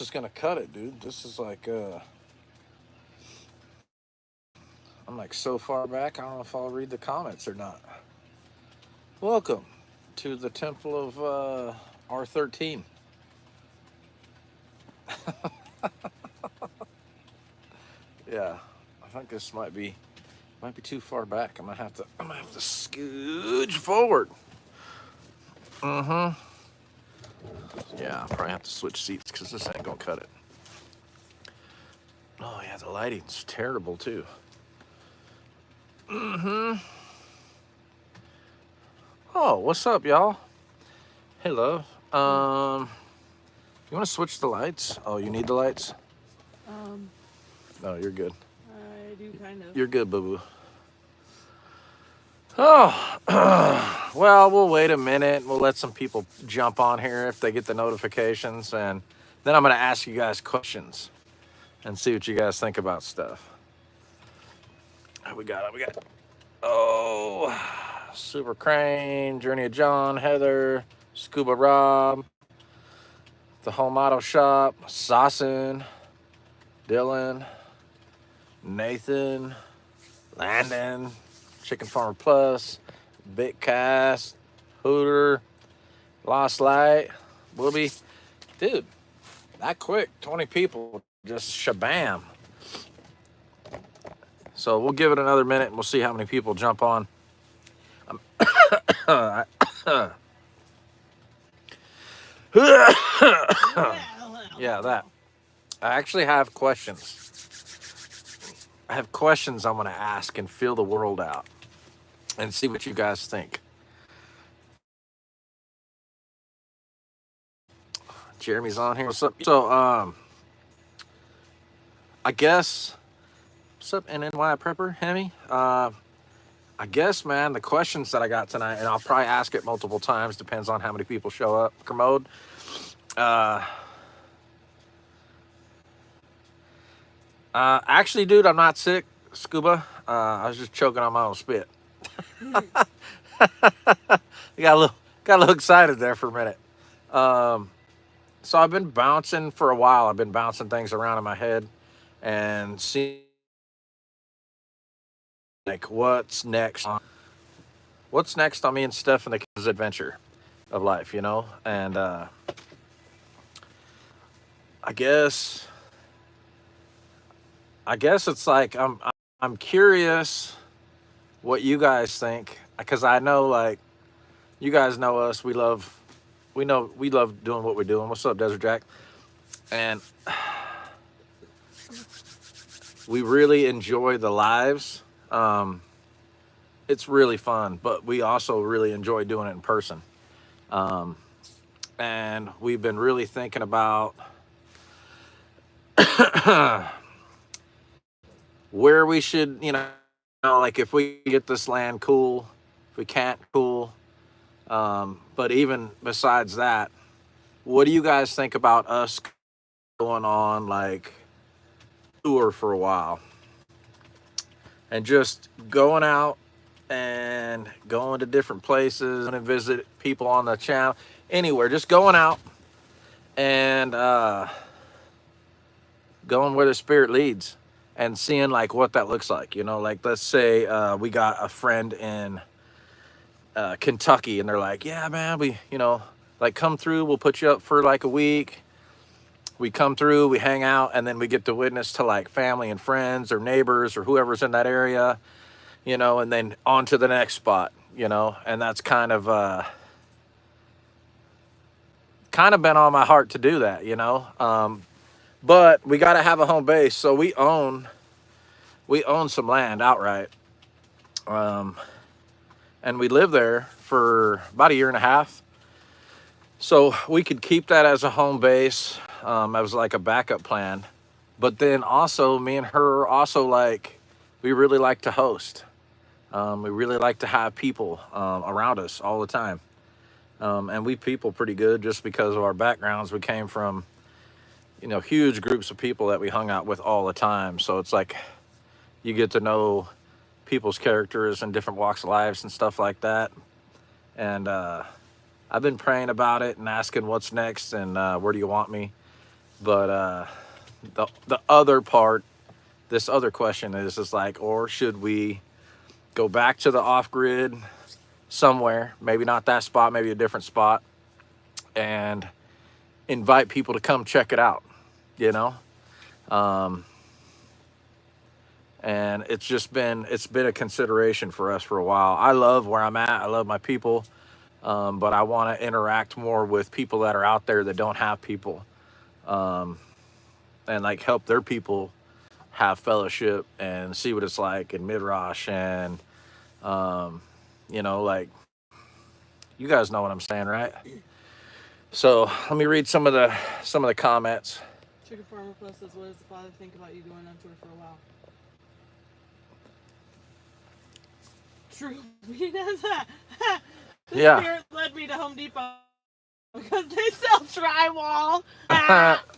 is gonna cut it, dude. This is like I'm like so far back. I don't know if I'll read the comments or not. Welcome to the Temple of R13. Yeah, I think this might be too far back. I'm gonna have to scooch forward. Mm-hmm. Yeah, I'll probably have to switch seats because this ain't gonna cut it. Oh yeah, the lighting's terrible too. Mm-hmm. Oh, what's up, y'all? Hey, love. You want to switch the lights? Oh, you need the lights? Um, No, you're good. I do kind of. You're good, boo boo. Oh, well, we'll wait a minute. We'll let some people jump on here if they get the notifications, and then I'm gonna ask you guys questions and see what you guys think about stuff. We got. Oh, Super Crane, Journey of John, Heather, Scuba Rob, the Home Auto Shop, Sasson, Dylan, Nathan, Landon, Chicken Farmer Plus, Big Cast, Hooter, Lost Light, Whoopi. Dude, that quick, 20 people, just shabam. So we'll give it another minute and we'll see how many people jump on. Yeah, that. I actually have questions. I have questions I'm going to ask and feel the world out and see what you guys think. Jeremy's on here. What's up? So, I guess, what's up, NNY Prepper, Hemi? I guess, man, the questions that I got tonight, and I'll probably ask it multiple times, depends on how many people show up. Kermode, actually, dude, I'm not sick, Scuba. I was just choking on my own spit. Got a little excited there for a minute. So I've been bouncing for a while. I've been bouncing things around in my head and seeing like what's next. What's next on me and Steph and the kids' adventure of life, you know? And I guess it's like I'm curious what you guys think because I know like you guys know us. We love doing what we're doing. What's up, Desert Jack? And we really enjoy the lives. It's really fun, but we also really enjoy doing it in person. And we've been really thinking about where we should, like if we get this land, cool. If we can't, cool. But even besides that, what do you guys think about us going on like tour for a while and just going out and going to different places and visit people on the channel, anywhere, just going out and going where the spirit leads and seeing like what that looks like, like let's say we got a friend in Kentucky and they're like, yeah, man, we, like come through, we'll put you up for like a week. We come through, we hang out, and then we get to witness to like family and friends or neighbors or whoever's in that area, and then on to the next spot, and that's kind of been on my heart to do that, but we got to have a home base. So we own some land outright. And we live there for about a year and a half. So we could keep that as a home base. As like a backup plan. But then also me and her also like, we really like to host. We really like to have people around us all the time. And we people pretty good just because of our backgrounds. We came from, huge groups of people that we hung out with all the time. So it's like you get to know people's characters and different walks of lives and stuff like that. And I've been praying about it and asking what's next and where do you want me? But the other part, this other question is like, or should we go back to the off grid somewhere, maybe not that spot, maybe a different spot, and invite people to come check it out, you know? Um, and it's been a consideration for us for a while. I love where I'm at. I love my people, but I want to interact more with people that are out there that don't have people, um, and like help their people have fellowship and see what it's like in Midrash and um, like you guys know what I'm saying, right? So let me read some of the comments. Chicken Farmer Plus says, what does the father think about you going on tour for a while? True. He does that. The Yeah. spirit led me to Home Depot because they sell drywall.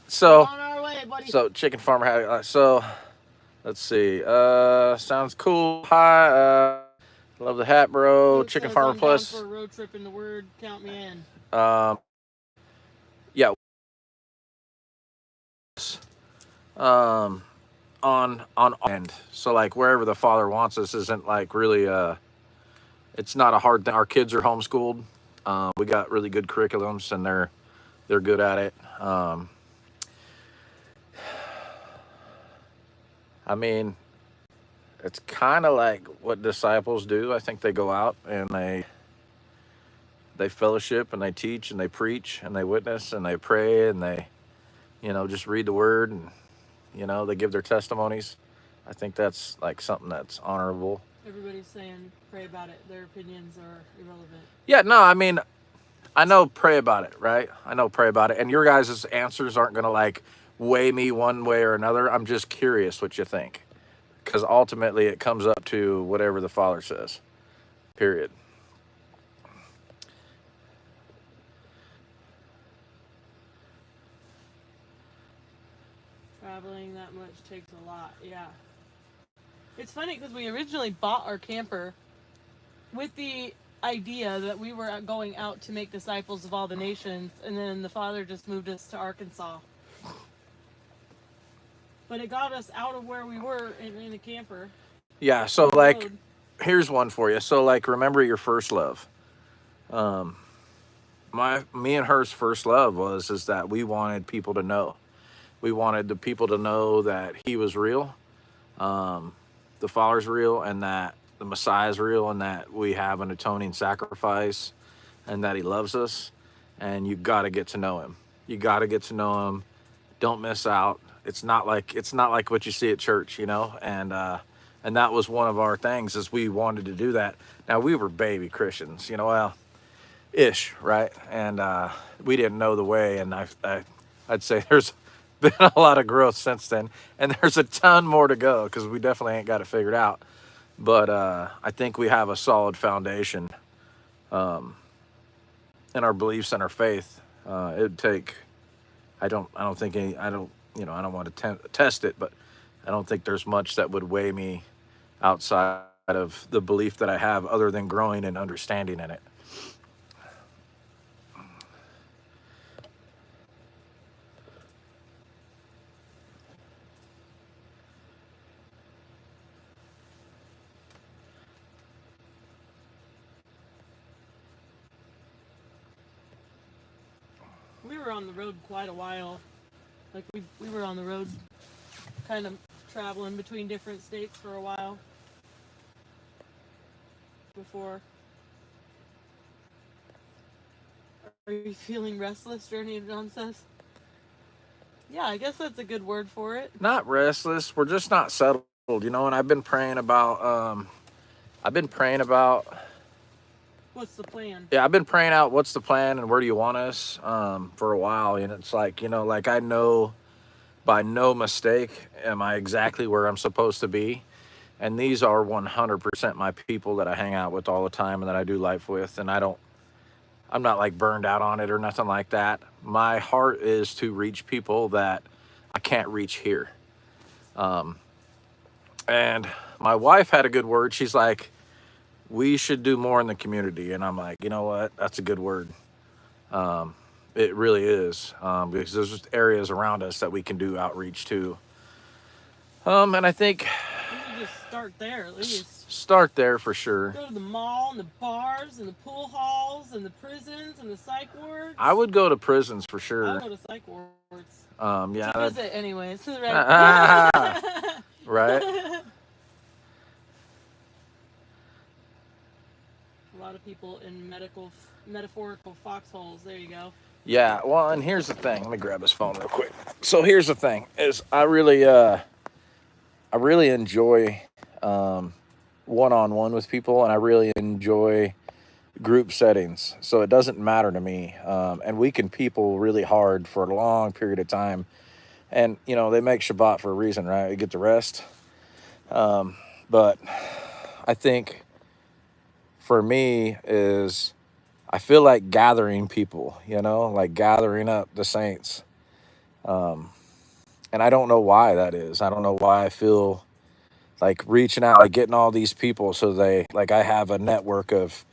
So On our way, buddy. so chicken farmer had so let's see. Sounds cool. Hi. Love the hat, bro. Luke Chicken says, farmer I'm plus. down for a road trip in the Word. Count me in. Yeah. Um, on end. So like wherever the father wants us isn't like really it's not a hard thing. Our kids are homeschooled. We got really good curriculums and they're good at it. I mean, it's kind of like what disciples do. I think they go out and they fellowship and they teach and they preach and they witness and they pray and they just read the word and they give their testimonies. I think that's like something that's honorable. Everybody's saying pray about it. Their opinions are irrelevant. Yeah, no, I mean, I know pray about it, right? I know pray about it. And your guys' answers aren't going to like weigh me one way or another. I'm just curious what you think. Because ultimately it comes up to whatever the Father says, period. Traveling that much takes a lot, yeah. It's funny because we originally bought our camper with the idea that we were going out to make disciples of all the nations, and then the Father just moved us to Arkansas. But it got us out of where we were in a camper. Yeah, so like, here's one for you. So like, remember your first love. Me and her's first love is that we wanted people to know. We wanted the people to know that he was real, the Father's real, and that the Messiah is real, and that we have an atoning sacrifice, and that he loves us. And you got to get to know him. You got to get to know him. Don't miss out. It's not like what you see at church, and that was one of our things is we wanted to do that. Now we were baby Christians, well, ish, right? And we didn't know the way, and I'd say there's been a lot of growth since then, and there's a ton more to go because we definitely ain't got it figured out. But I think we have a solid foundation in our beliefs and our faith. It'd take. I don't think any. I don't. I don't want to test it, but I don't think there's much that would weigh me outside of the belief that I have, other than growing and understanding in it. We were on the road quite a while. Like we were on the road kind of traveling between different states for a while before. Are you feeling restless, Journey of John says? Yeah, I guess that's a good word for it. Not restless. We're just not settled, and I've been praying about. What's the plan? Yeah, I've been praying out what's the plan and where do you want us for a while, and it's like like I know by no mistake am I exactly where I'm supposed to be, and these are 100% my people that I hang out with all the time and that I do life with, and I'm not like burned out on it or nothing like that. My heart is to reach people that I can't reach here. And my wife had a good word. She's like, we should do more in the community. And I'm like, you know what? That's a good word. It really is, because there's just areas around us that we can do outreach to. And I think We should just start there at least. start there for sure. Go to the mall and the bars and the pool halls and the prisons and the psych I wards. would go to prisons for I'll sure. go to psych wards Yeah, to visit anyways, right? right. A lot of people in metaphorical foxholes. There you go. Yeah. Well, and here's the thing. Let me grab this phone real quick. So here's the thing: is I really enjoy one-on-one with people, and I really enjoy group settings. So it doesn't matter to me, and we can people really hard for a long period of time. And they make Shabbat for a reason, right? You get to rest. But I think for me is I feel like gathering people, like gathering up the saints. And I don't know why that is. I don't know why I feel like reaching out, like getting all these people so they like I have a network of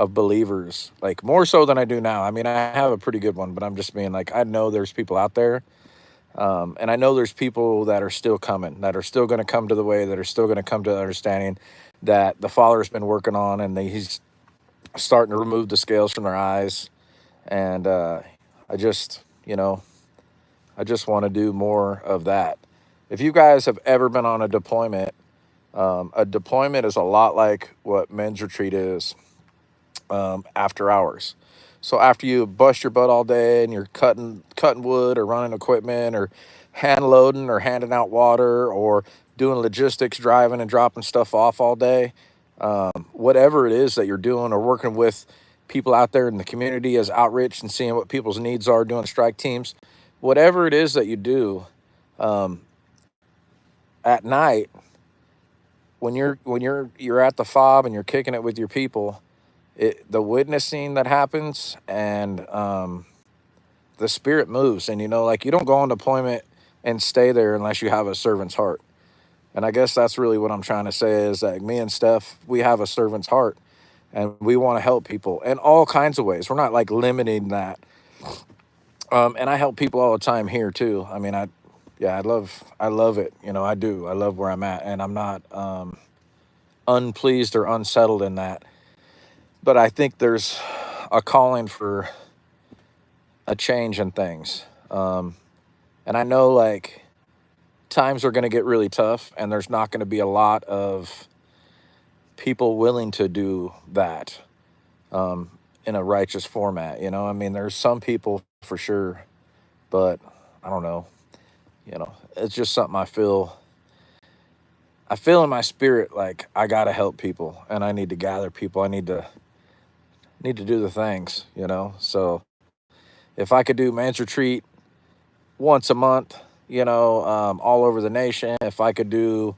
believers, like more so than I do now. I mean, I have a pretty good one, but I'm just being like, I know there's people out there. And I know there's people that are still coming, that are still going to come to the way, that are still going to come to the understanding that the Father's been working on, and he's starting to remove the scales from their eyes. And I just, I just want to do more of that. If you guys have ever been on a deployment is a lot like what men's retreat is after hours. So after you bust your butt all day and you're cutting wood or running equipment or hand loading or handing out water or doing logistics, driving and dropping stuff off all day, whatever it is that you're doing or working with people out there in the community as outreach and seeing what people's needs are, doing strike teams, whatever it is that you do at night when you're at the fob and you're kicking it with your people, the witnessing that happens and the spirit moves. And like you don't go on deployment and stay there unless you have a servant's heart. And I guess that's really what I'm trying to say is that me and Steph, we have a servant's heart, and we want to help people in all kinds of ways. We're not like limiting that. And I help people all the time here too. I mean, yeah, I love it. I do. I love where I'm at, and I'm not unpleased or unsettled in that. But I think there's a calling for a change in things. And I know like times are going to get really tough, and there's not going to be a lot of people willing to do that in a righteous format. I mean, there's some people for sure, but I don't know. It's just something I feel in my spirit like I gotta help people, and I need to gather people. I need to do the things. So if I could do men's retreat once a month, all over the nation, if I could do,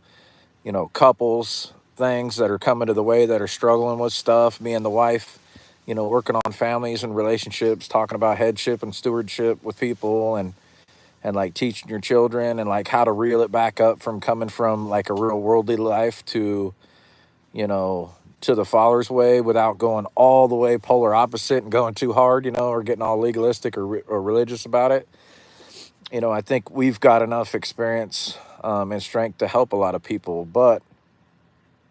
couples things that are coming to the way that are struggling with stuff, me and the wife, working on families and relationships, talking about headship and stewardship with people, and like teaching your children and like how to reel it back up from coming from like a real worldly life to, to the Father's way without going all the way polar opposite and going too hard, or getting all legalistic or religious about it. I think we've got enough experience and strength to help a lot of people, but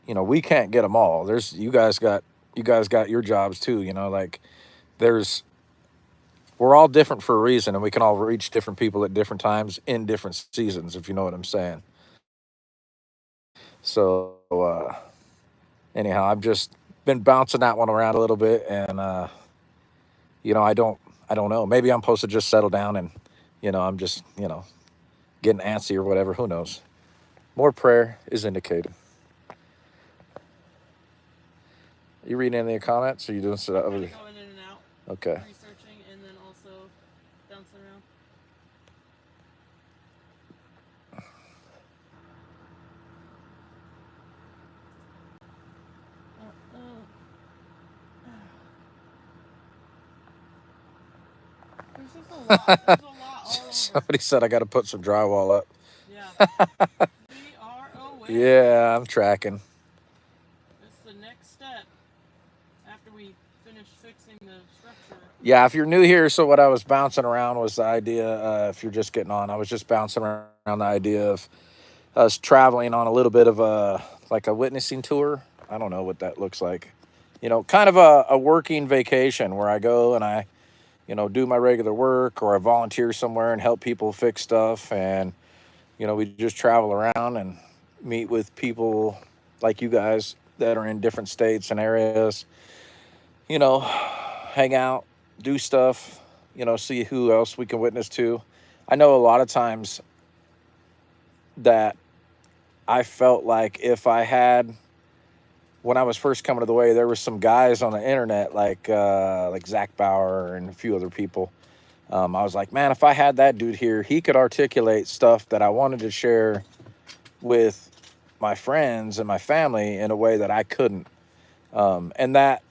we can't get them all. You guys got your jobs too. Like there's we're all different for a reason, and we can all reach different people at different times in different seasons, if you know what I'm saying. So anyhow, I've just been bouncing that one around a little bit, and I don't know. Maybe I'm supposed to just settle down and I'm just getting antsy or whatever. Who knows? More prayer is indicated. You reading any of the comments? Or you doing stuff? Kind of going in and out. Okay. Researching and then also bouncing around. There's just a lot. There's a lot all over. Somebody said I got to put some drywall up. Yeah. We are aware. Yeah, I'm tracking. It's the next step after we finish fixing the structure. Yeah, if you're new here, so what I was bouncing around was the idea. If you're just getting on, I was just bouncing around the idea of us traveling on a little bit of a like a witnessing tour. I don't know what that looks like. Kind of a working vacation where I go and I, do my regular work or I volunteer somewhere and help people fix stuff. And, we just travel around and meet with people like you guys that are in different states and areas, hang out, do stuff, see who else we can witness to. I know a lot of times that I felt like if I had, when I was first coming to the way, there were some guys on the internet like Zach Bauer and a few other people. I was like, man, if I had that dude here, he could articulate stuff that I wanted to share with my friends and my family in a way that I couldn't. And that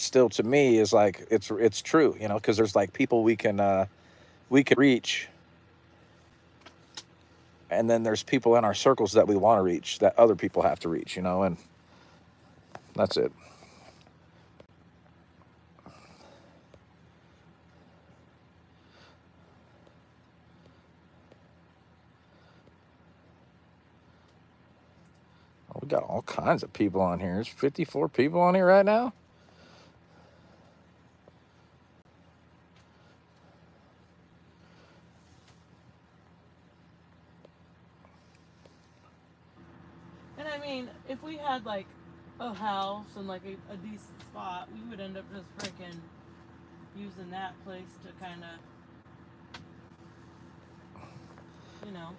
still to me is like it's true, because there's like people we can reach, and then there's people in our circles that we want to reach that other people have to reach, and that's it. We got all kinds of people on here. There's 54 people on here right now. And I mean, if we had like a house and like a decent spot, we would end up just freaking using that place to kind of, you know,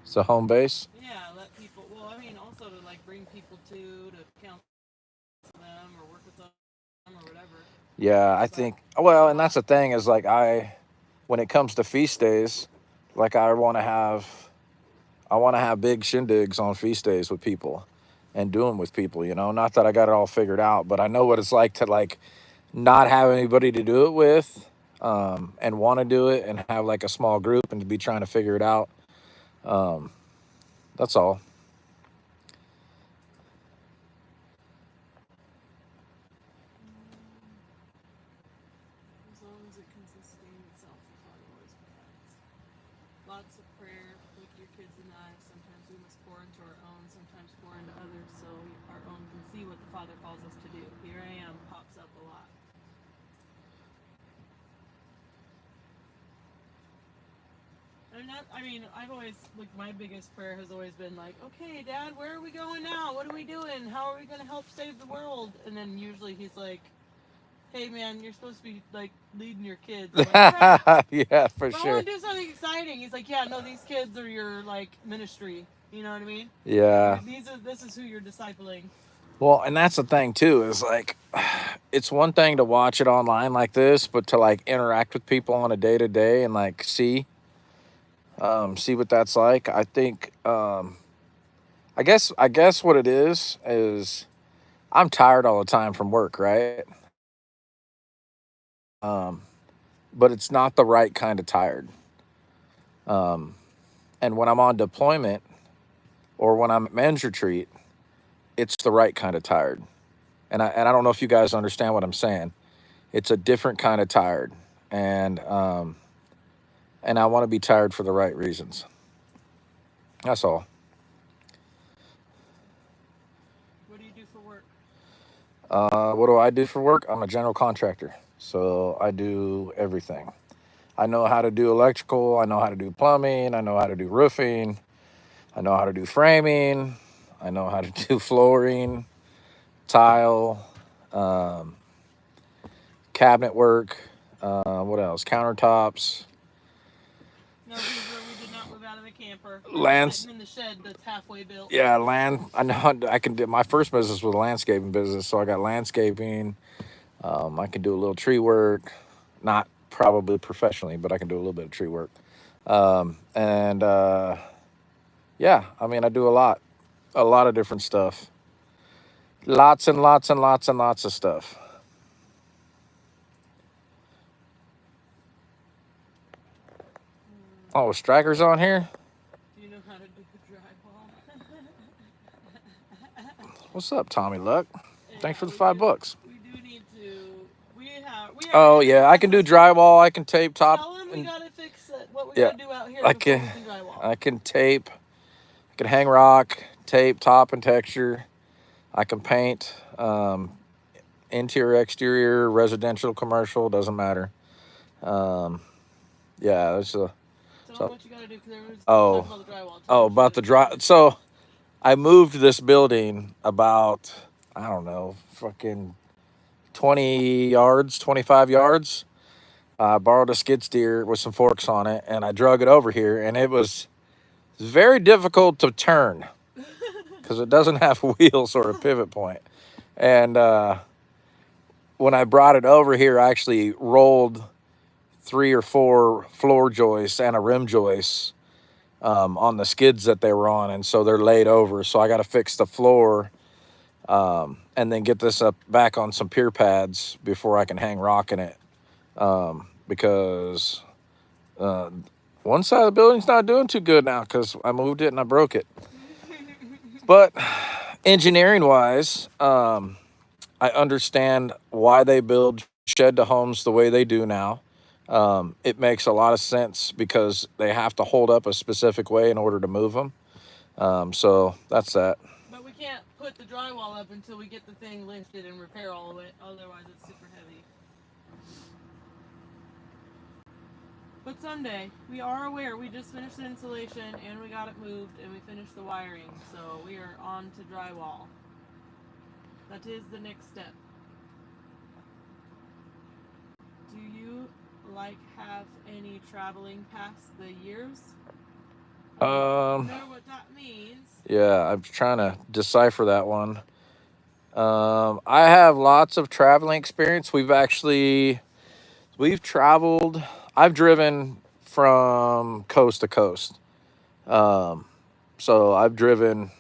It's a home base. yeah, let people. Well, I mean, also to like bring people to counsel them or work with them or whatever. Yeah, I But think. there's a Well, and lot. that's the thing is like when it comes to feast days, like I want to have big shindigs on feast days with people, and do them with people. Not that I got it all figured out, but I know what it's like to like not have anybody to do it with, and want to do it and have like a small group and to be trying to figure it out. Um, that's all. As long as it can sustain itself, the Father always provides. Lots of prayer, like your kids and I. Sometimes we must pour into our own, sometimes pour into others, so our own can see what the Father calls us to do. Here I am pops up a lot. And that, I mean, I've always, like, my biggest prayer has always been like, okay, Dad, where are we going now? What are we doing? How are we going to help save the world? And then usually he's like, hey, man, you're supposed to be, like, leading your kids. I'm like, okay, Yeah, for but I want sure. to do something exciting. He's like, yeah, no, these kids are your, like, ministry. You know what I mean? Yeah. This is who you're discipling. Well, and that's the thing too is like it's one thing to watch it online like this, but to like interact with people on a day to day and like see what that's like. I think I guess what it is I'm tired all the time from work, right? Um, but it's not the right kind of tired. Um, and when I'm on deployment or when I'm at men's retreat, it's the right kind of tired. And I don't know if you guys understand what I'm saying. It's a different kind of tired, and I want to be tired for the right reasons. That's all. What do you do for work? What do I do for work? I'm a general contractor, so I do everything. I know how to do electrical. I know how to do plumbing. I know how to do roofing. I know how to do framing. I know how to do flooring, tile, um, cabinet work. What else? Countertops, No, Beaver, we did not move out of the camper. I'm lands. sitting in the shed that's halfway built. Yeah, land. I know I can do. My first business was a landscaping business, so I got landscaping. I can do a little tree work, not probably professionally, but I can do a little bit of tree work. And yeah, I mean, I do a lot of different stuff, lots and lots and lots and lots of stuff. Oh, strikers on here. Do you know how to do drywall? What's up, Tommy Luck? Thanks Yeah, for the $5. we do need here. Oh yeah, I can do drywall. I can tape top, Tell them we and gotta fix it, what we yeah, gotta do out here I before can. we can drywall. I can tape. I can hang rock, tape top and texture. I can paint. Interior, exterior, residential, commercial, doesn't matter. Um, yeah, there's a. Tell them So, what you gotta do, because everyone's talking oh, about the drywall. Tell them oh, what you about gotta the do for dry. the next So step. I moved this building about, I don't know, fucking 20 yards, 25 yards. I borrowed a skid steer with some forks on it, and I drug it over here, and it was very difficult to turn because it doesn't have wheels or a pivot point. And when I brought it over here, I actually rolled 3 or 4 floor joists and a rim joist on the skids that they were on, and so they're laid over. So I got to fix the floor and then get this up back on some pier pads before I can hang rock in it because uh, one side of the building's not doing too good now because I moved it and I broke it. But engineering wise, I understand why they build shed to homes the way they do now. It makes a lot of sense because they have to hold up a specific way in order to move them. So that's that. But we can't put the drywall up until we get the thing lifted and repair all of it. Otherwise, it's super heavy. But someday, we are aware. We just finished the insulation and we got it moved and we finished the wiring. So we are on to drywall. That is the next step. Do you have any traveling past the years? Um, Know what that means? yeah, I'm trying to decipher that one. I have lots of traveling experience. We've traveled. I've driven from coast to coast. Um, so I've driven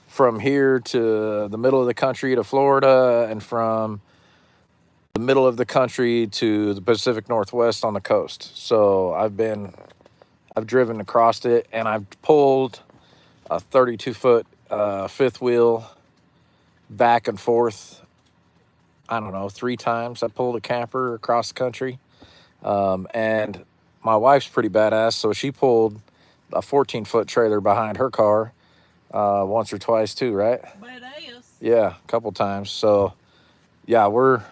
from here to the middle of the country to Florida, and from the middle of the country to the Pacific Northwest on the coast. So I've driven across it, and I've pulled a 32-foot fifth wheel back and forth. I don't know, 3 times. I pulled a camper across the country, and my wife's pretty badass, so she pulled a 14-foot trailer behind her car once or twice too, right? Badass. Yeah, a couple times. So yeah, we're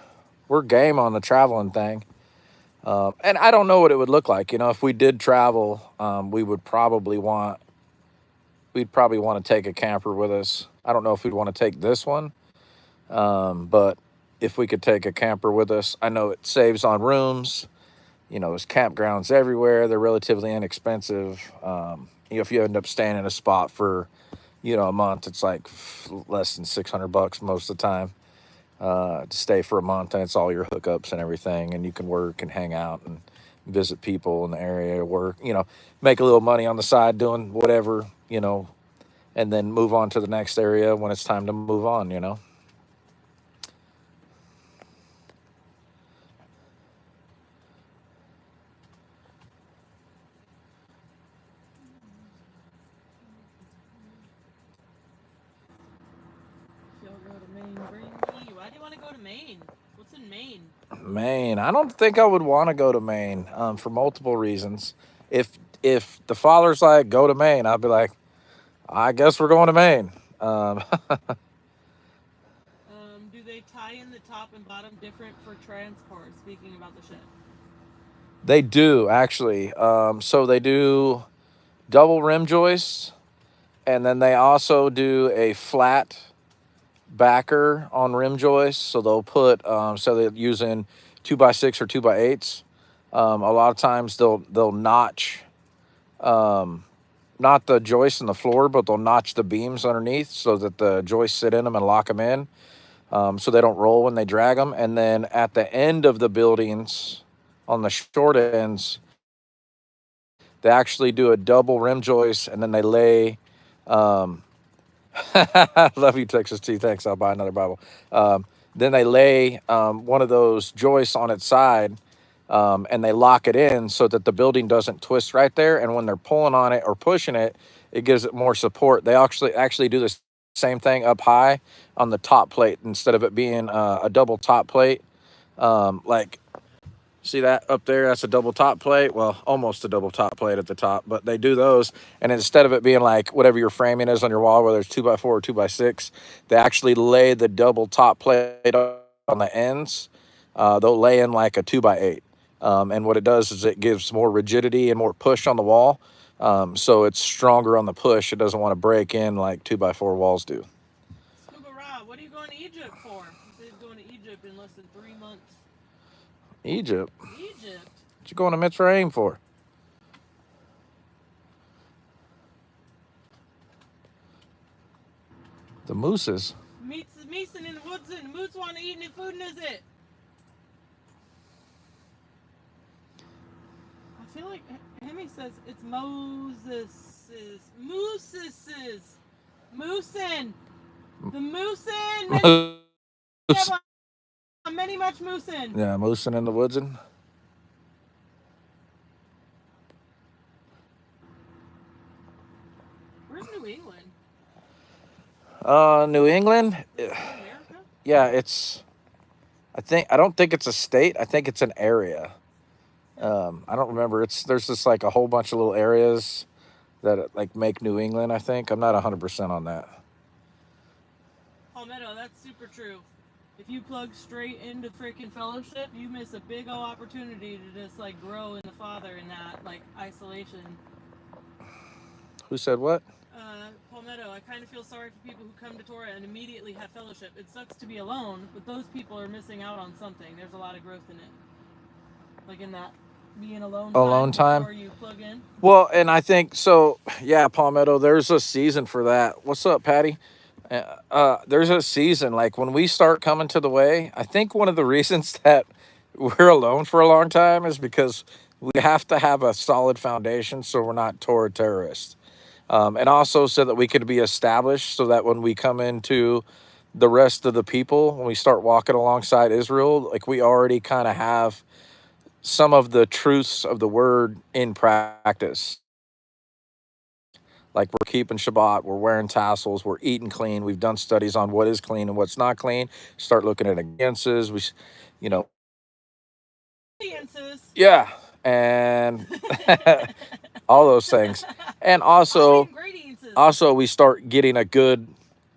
game on the traveling thing. And I don't know what it would look like. If we did travel, we'd probably want to take a camper with us. I don't know if we'd want to take this one, but if we could take a camper with us, I know it saves on rooms. There's campgrounds everywhere. They're relatively inexpensive. If you end up staying in a spot for, a month, it's like less than $600 most of the time to stay for a month, and it's all your hookups and everything, and you can work and hang out and visit people in the area, work, make a little money on the side doing whatever, and then move on to the next area when it's time to move on. If you'll go to Maine, bring me. Why do you want to go to Maine? What's in Maine? Maine. I don't think I would want to go to Maine for multiple reasons. If the father's like, go to Maine, I'd be like, I guess we're going to Maine. Um, Do they tie in the top and bottom different for transport? Speaking about the ship. they do actually. So they do double rim joists, and then they also do a flat backer on rim joists. So they'll put so they're using 2x6 or 2x8s. A lot of times they'll notch not the joists in the floor, but they'll notch the beams underneath so that the joists sit in them and lock them in, so they don't roll when they drag them. And then at the end of the buildings, on the short ends, they actually do a double rim joist, and then they lay. Um, Love you, Texas T. Thanks. I'll buy another Bible. Then they lay one of those joists on its side, and they lock it in so that the building doesn't twist right there. And when they're pulling on it or pushing it, it gives it more support. They actually do the same thing up high on the top plate instead of it being a double top plate. Like, see that up there? That's a double top plate. Well, almost a double top plate at the top, but they do those. And instead of it being like whatever your framing is on your wall, whether it's 2x4 or 2x6, they actually lay the double top plate on the ends. They'll lay in like a 2x8. And what it does is it gives more rigidity and more push on the wall. So it's stronger on the push. It doesn't want to break in like 2x4 walls do. Scuba Rob, what are you going to Egypt for? You said you're going to Egypt in less than 3 months. Egypt? Egypt? What you going to Mitzrayim for? The mooses. Meats in the woods and the moose want to eat any food, is it? I feel like Hemi says it's Moses's. Moose's. Moosin. The moosin. Many much moosin. Yeah, moosin in the woodsin. Where's New England? New England? America? Yeah, it's. I don't think it's a state. I think it's an area. I don't remember. There's just like a whole bunch of little areas that like make New England. I think I'm not 100% on that. Palmetto, that's super true. If you plug straight into freaking fellowship, you miss a big old opportunity to just like grow in the Father in that like isolation. Who said what? Palmetto, I kind of feel sorry for people who come to Torah and immediately have fellowship. It sucks to be alone, but those people are missing out on something. There's a lot of growth in it. Like in that being alone time before you plug in. Well, and I think so. Yeah, Palmetto. There's a season for that. What's up, Patty? There's a season like when we start coming to the way. I think one of the reasons that we're alone for a long time is because we have to have a solid foundation, so we're not Torah terrorists, and also so that we could be established, so that when we come into the rest of the people, when we start walking alongside Israel, like we already kind of have some of the truths of the word in practice. Like we're keeping Shabbat, we're wearing tassels, we're eating clean. We've done studies on what is clean and what's not clean. Start looking at ingredients. You know, yeah, and all those things. And also we start getting a good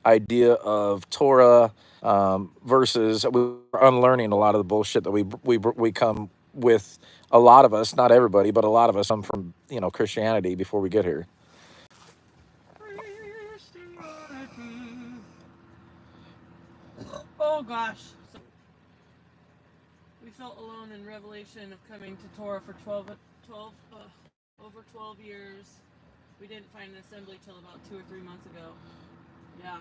idea of Torah versus we're unlearning a lot of the bullshit that we come with. A lot of us, not everybody, but a lot of us come from Christianity before we get here. Oh gosh. So we felt alone in revelation of coming to Torah for 12 years. We didn't find an assembly till about 2 or 3 months ago. Yeah.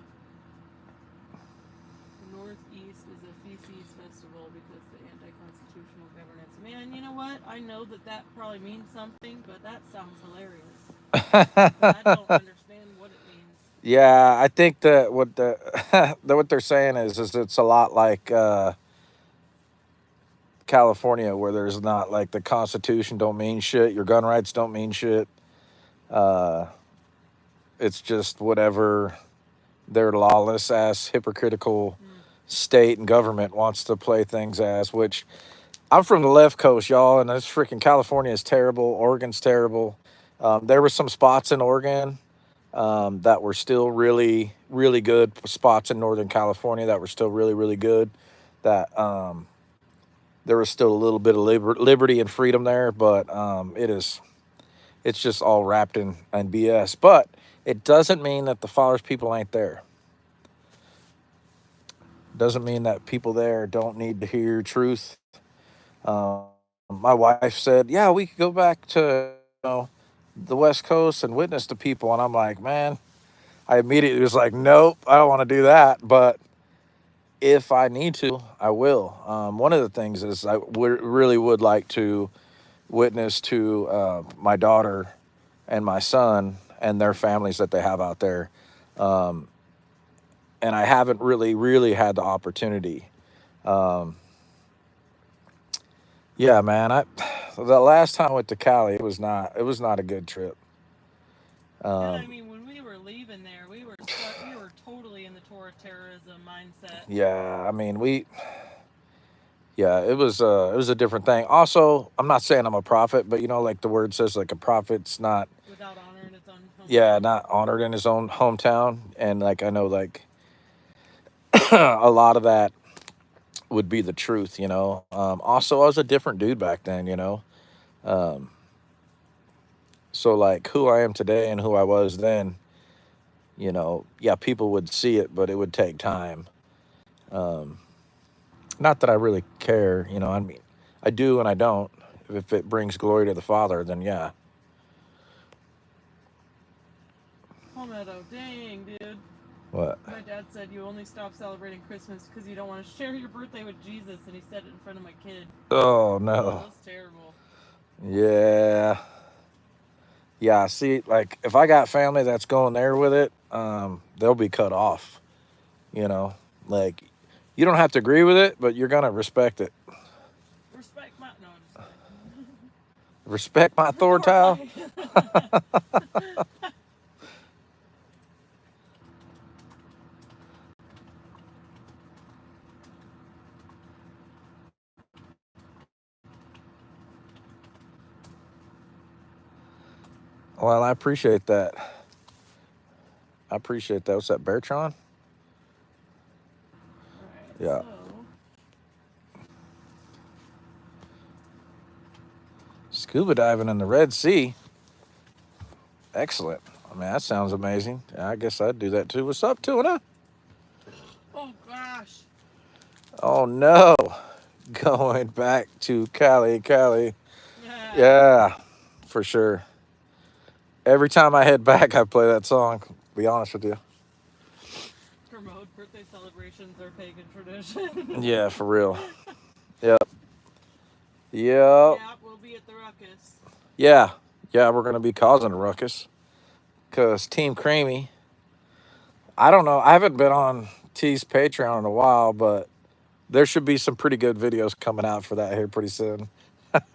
The Northeast is a feces festival because the anti-constitutional governance. Man, you know what? I know that probably means something, but that sounds hilarious. I don't understand what it means. Yeah, I think that what what they're saying is it's a lot like California, where there's not like the Constitution don't mean shit, your gun rights don't mean shit. It's just whatever their lawless ass hypocritical state and government wants to play things as. Which I'm from the left coast, y'all, and this freaking California is terrible. Oregon's terrible. There were some spots in Oregon that were still really, really good. Spots in Northern California that were still really, really good. That there was still a little bit of liberty and freedom there, but it's just all wrapped in BS. But it doesn't mean that the Father's people ain't there. Doesn't mean that people there don't need to hear truth. My wife said, "Yeah, we could go back to the West Coast and witness to people," and I'm like, "Man." I immediately was like, "Nope, I don't want to do that." But if I need to, I will. One of the things is I really would like to witness to my daughter and my son and their families that they have out there. And I haven't really had the opportunity. Yeah, man. The last time I went to Cali, it was not a good trip. I mean, when we were leaving there, we were totally in the Torah terrorism mindset. Yeah, I mean, Yeah, it was a different thing. Also, I'm not saying I'm a prophet, but like the word says, like a prophet's not, Without honor in its own yeah, hometown. not honored in his own hometown. And like I know like a lot of that would be the truth. Also, I was a different dude back then. Um, so like who I am today and who I was then, yeah, people would see it, but it would take time. Um, Not that I really care. I mean, I do and I don't. If it brings glory to the Father, then yeah. Palmetto, dang, dude. What? My dad said you only stop celebrating Christmas because you don't want to share your birthday with Jesus, and he said it in front of my kid. Oh Oh, no. that's terrible. Yeah. Yeah. See, like if I got family that's going there with it, they'll be cut off. You know, like you don't have to agree with it, but you're gonna respect it. Respect my. No, I'm just Respect my kidding. Thor towel. Well, I appreciate that. I appreciate that. What's that, Bertron? Alright, Yeah. so. Scuba diving in the Red Sea. Excellent. I mean, that sounds amazing. I guess I'd do that too. What's up, Tuna? Oh gosh. Oh no. Going back to Cali. Yeah. Yeah, for sure. Every time I head back, I play that song. Be honest with you. Promote birthday celebrations or pagan tradition. Yeah, for real. Yep. Yep. Yeah, we'll be at the ruckus. Yeah. Yeah, we're gonna be causing a ruckus. Cause Team Creamy. I don't know. I haven't been on T's Patreon in a while, but there should be some pretty good videos coming out for that here pretty soon.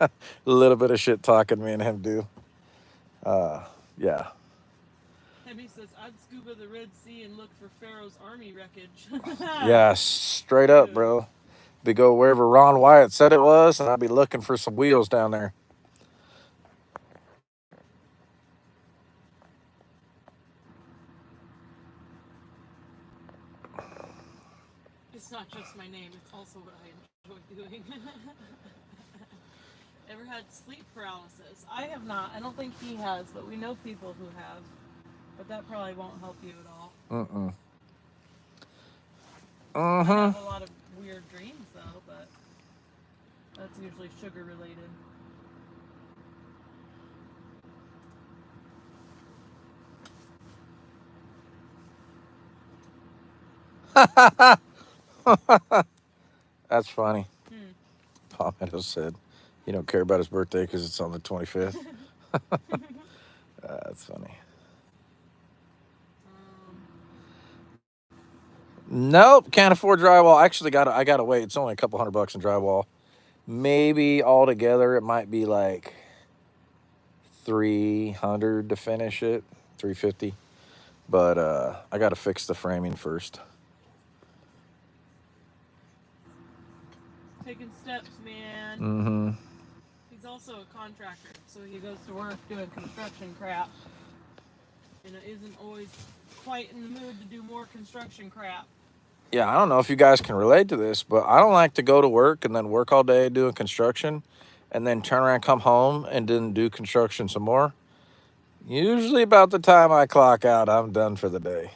A little bit of shit talking me and him do. Yeah. Hemi says, I'd scuba the Red Sea and look for Pharaoh's army wreckage. Yeah, straight up, bro. Be go wherever Ron Wyatt said it was, and I'd be looking for some wheels down there. It's not just my name, it's also what I enjoy doing. Ever had sleep paralysis? I have not. I don't think he has, but we know people who have. But that probably won't help you at all. I have a lot of weird dreams, though, but that's usually sugar related. That's funny. Hmm. Palmetto said, "You don't care about his birthday because it's on the 25th." That's funny. Nope, can't afford drywall. Actually, I gotta wait. It's only a couple $100 in drywall. Maybe altogether it might be like 300 to finish it, 350. But I gotta fix the framing first. Taking steps, man. Mm-hmm. He's also a contractor, so he goes to work doing construction crap. And isn't always quite in the mood to do more construction crap. Yeah, I don't know if you guys can relate to this, but I don't like to go to work and then work all day doing construction and then turn around, come home, and then do construction some more. Usually about the time I clock out, I'm done for the day.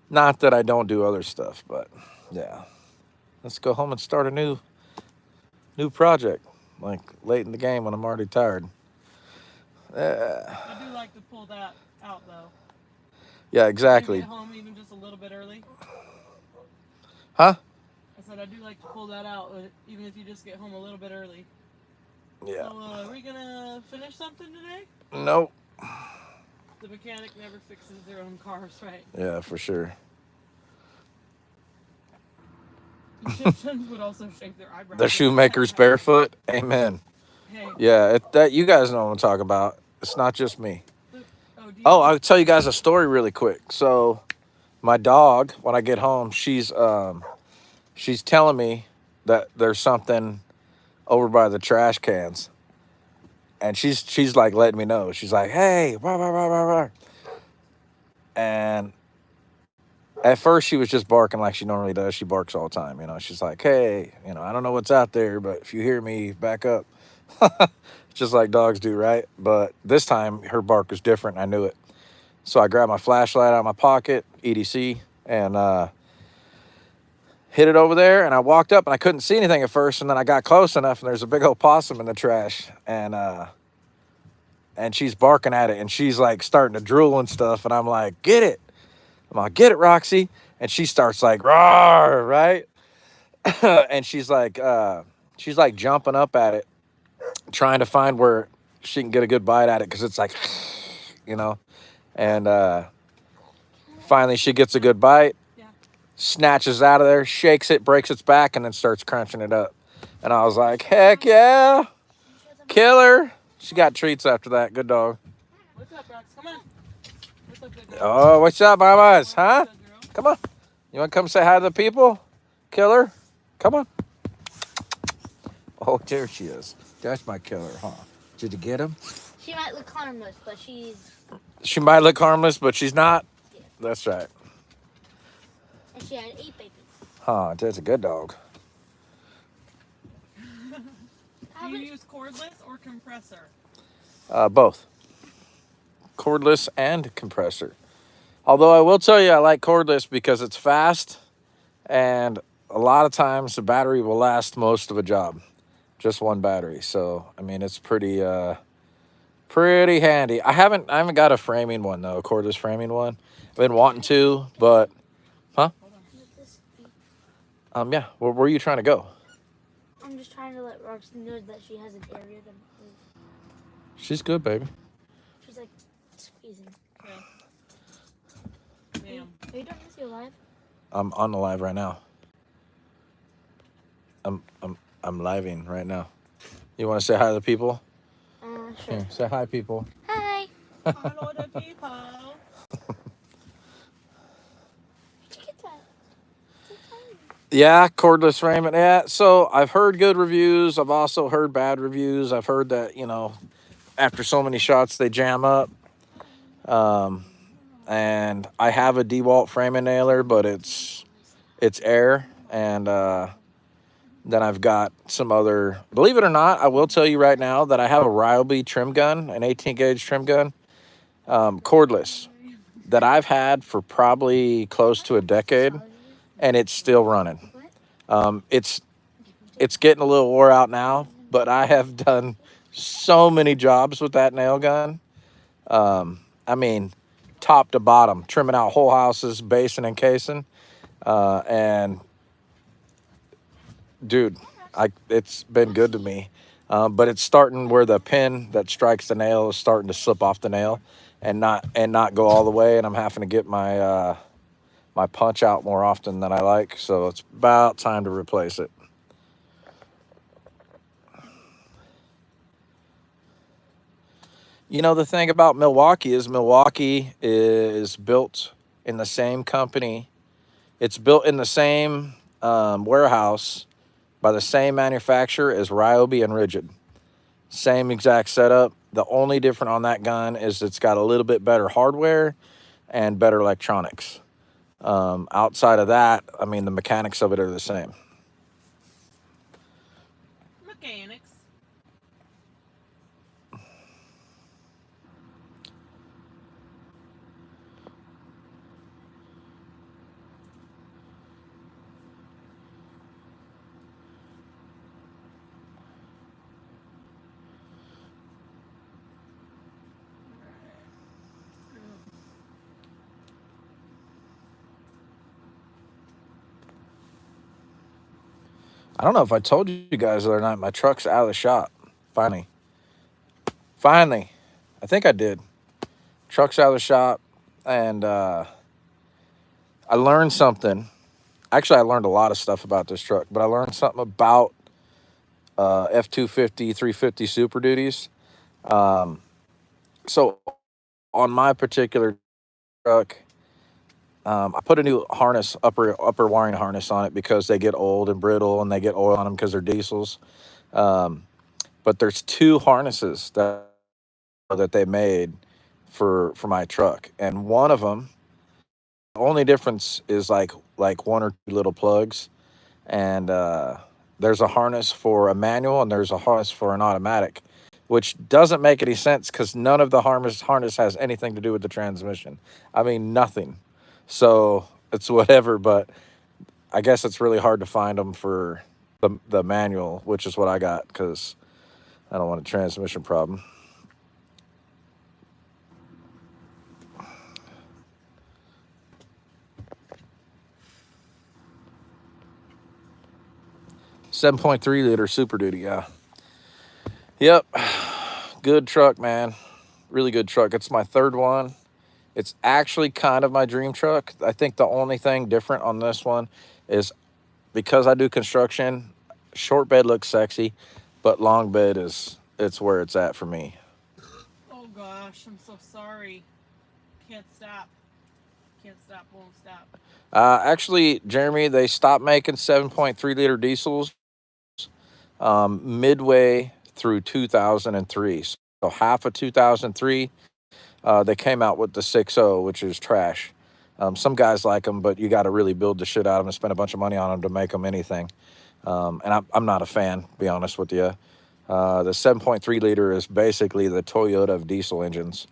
Not that I don't do other stuff, but yeah. Let's go home and start a new project, like late in the game when I'm already tired. I do like to pull that out, though. Yeah, Do exactly. you get home even just a little bit early? Huh? I said I do like to pull that out, even if you just get home a little bit early. Yeah. So, are we gonna finish something today? Nope. The mechanic never fixes their own cars, right? Yeah, for sure. Egyptians would also shake their eyebrows. The shoemaker's barefoot. Amen. Hey. Yeah, that you guys know what I'm talking about. It's not just me. Oh, I'll tell you guys a story really quick. So, my dog, when I get home, she's telling me that there's something over by the trash cans. And she's like letting me know. She's like, hey, rah, rah, rah, rah, rah. And at first she was just barking like she normally does. She barks all the time, you know. She's like, hey, you know, I don't know what's out there, but if you hear me, back up. Just like dogs do, right? But this time her bark was different. I knew it. So I grabbed my flashlight out of my pocket, EDC, and hit it over there. And I walked up and I couldn't see anything at first. And then I got close enough and there's a big old possum in the trash. And she's barking at it and she's like starting to drool and stuff. And I'm like, get it. I'm like, get it, Roxy. And she starts like, roar, right? And she's like jumping up at it, trying to find where she can get a good bite at it. Cause it's like, you know, and finally she gets a good bite, snatches out of there, shakes it, breaks its back, and then starts crunching it up. And I was like, heck yeah, killer. She got treats after that. Good dog. What's up, Rox? Come on. What's up, good girl? Oh, what's up, mamas? Huh? Come on. You want to come say hi to the people? Killer? Come on. Oh, there she is. That's my killer, huh? Did you get him? She might look harmless, but she's... She might look harmless, but she's not? Yeah. That's right. And she had 8 babies. Huh, that's a good dog. Do you use cordless or compressor? Both. Cordless and compressor. Although I will tell you I like cordless because it's fast and a lot of times the battery will last most of a job. Just one battery. So, I mean, it's pretty handy. I haven't got a framing one though, a cordless framing one. I've been wanting to, but huh? Yeah. Where are you trying to go? I'm just trying to let Rox know that she has an area to move. She's good, baby. She's like squeezing. Yeah. Ma'am. Are you done with your live? I'm on the live right now. I'm living right now. You want to say hi to the people? Sure. Here, say hi, people. Hi. Hello to people. Where'd you get that? So tiny. Yeah, cordless framing. Yeah, so I've heard good reviews. I've also heard bad reviews. I've heard that, you know, after so many shots, they jam up. And I have a DeWalt framing nailer, but it's air. And then I've got some other, believe it or not, I will tell you right now that I have a Ryobi trim gun, an 18 gauge trim gun, cordless, that I've had for probably close to a decade, and it's still running. It's getting a little wore out now, but I have done so many jobs with that nail gun. I mean, top to bottom, trimming out whole houses, basing and casing, and dude, it's been good to me. But it's starting where the pin that strikes the nail is starting to slip off the nail, and not go all the way, and I'm having to get my my punch out more often than I like. So it's about time to replace it. You know, the thing about Milwaukee is built in the same company. It's built in the same warehouse by the same manufacturer as Ryobi and Rigid. Same exact setup. The only different on that gun is it's got a little bit better hardware and better electronics. Outside of that, I mean, the mechanics of it are the same. Mechanics. I don't know if I told you guys the other night, my truck's out of the shop. Finally. I think I did. Truck's out of the shop, and I learned something. Actually, I learned a lot of stuff about this truck, but I learned something about F-250, 350 Super Duties. So on my particular truck, I put a new harness, upper wiring harness on it because they get old and brittle and they get oil on them because they're diesels. Um, but there's two harnesses that they made for my truck, and one of them, the only difference is like one or two little plugs, and there's a harness for a manual and there's a harness for an automatic, which doesn't make any sense because none of the harness has anything to do with the transmission. I mean, nothing. So it's whatever, but I guess it's really hard to find them for the manual, which is what I got because I don't want a transmission problem. .3 liter Super Duty, yeah. Yep, good truck, man. Really good truck. It's my third one. It's actually kind of my dream truck. I think the only thing different on this one is because I do construction, short bed looks sexy, but long bed it's where it's at for me. Oh gosh, I'm so sorry. Can't stop. Can't stop, won't stop. Actually, Jeremy, they stopped making 7.3 liter diesels midway through 2003. So half of 2003, they came out with the 6.0, which is trash. Some guys like them, but you got to really build the shit out of them and spend a bunch of money on them to make them anything. And I'm not a fan, to be honest with you. The 7.3 liter is basically the Toyota of diesel engines.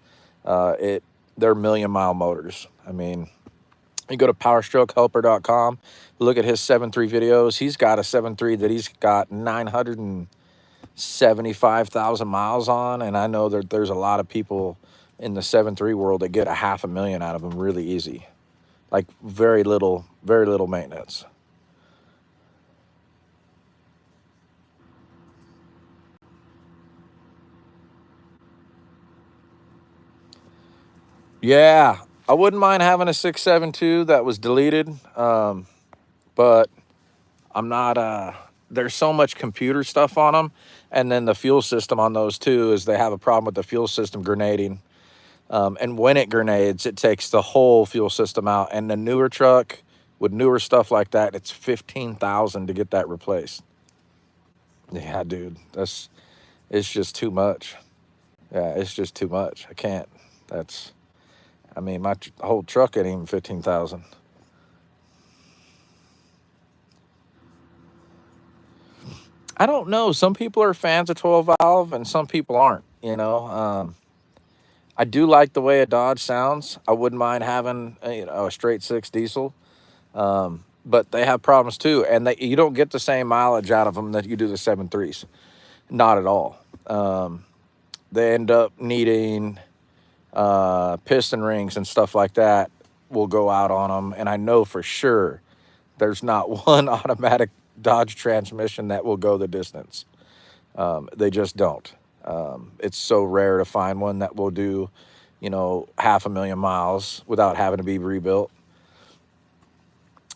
They're million-mile motors. I mean, you go to powerstrokehelper.com, look at his 7.3 videos. He's got a 7.3 that he's got 975,000 miles on, and I know that there's a lot of people in the 7.3 world that get 500,000 out of them really easy. Like very little maintenance. Yeah, I wouldn't mind having a 6.7 that was deleted, but I'm not. There's so much computer stuff on them, and then the fuel system on those too is they have a problem with the fuel system grenading. And when it grenades, it takes the whole fuel system out. And the newer truck with newer stuff like that, it's 15,000 to get that replaced. Yeah, dude, it's just too much. Yeah, it's just too much. I can't. I mean, my whole truck ain't even 15,000. I don't know. Some people are fans of 12 valve and some people aren't, I do like the way a Dodge sounds. I wouldn't mind having a straight six diesel. But they have problems too, and you don't get the same mileage out of them that you do the 7.3s. Not at all. They end up needing piston rings and stuff like that will go out on them, and I know for sure there's not one automatic Dodge transmission that will go the distance. They just don't. It's so rare to find one that will do 500,000 miles without having to be rebuilt.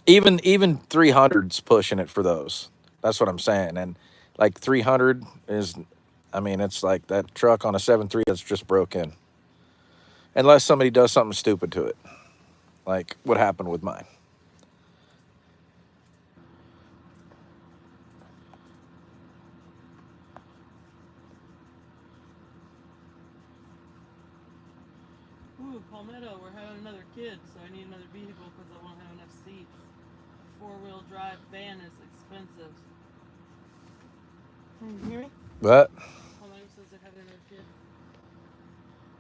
Even 300's pushing it for those. That's what I'm saying. And like 300 is, I mean, it's like that truck on a 7.3 that's just broken. Unless somebody does something stupid to it, like what happened with mine. Ooh, Palmetto, we're having another kid, so I need another vehicle because I won't have enough seats. Four-wheel drive van is expensive. Can you hear me? What? Palmetto says they're having another kid.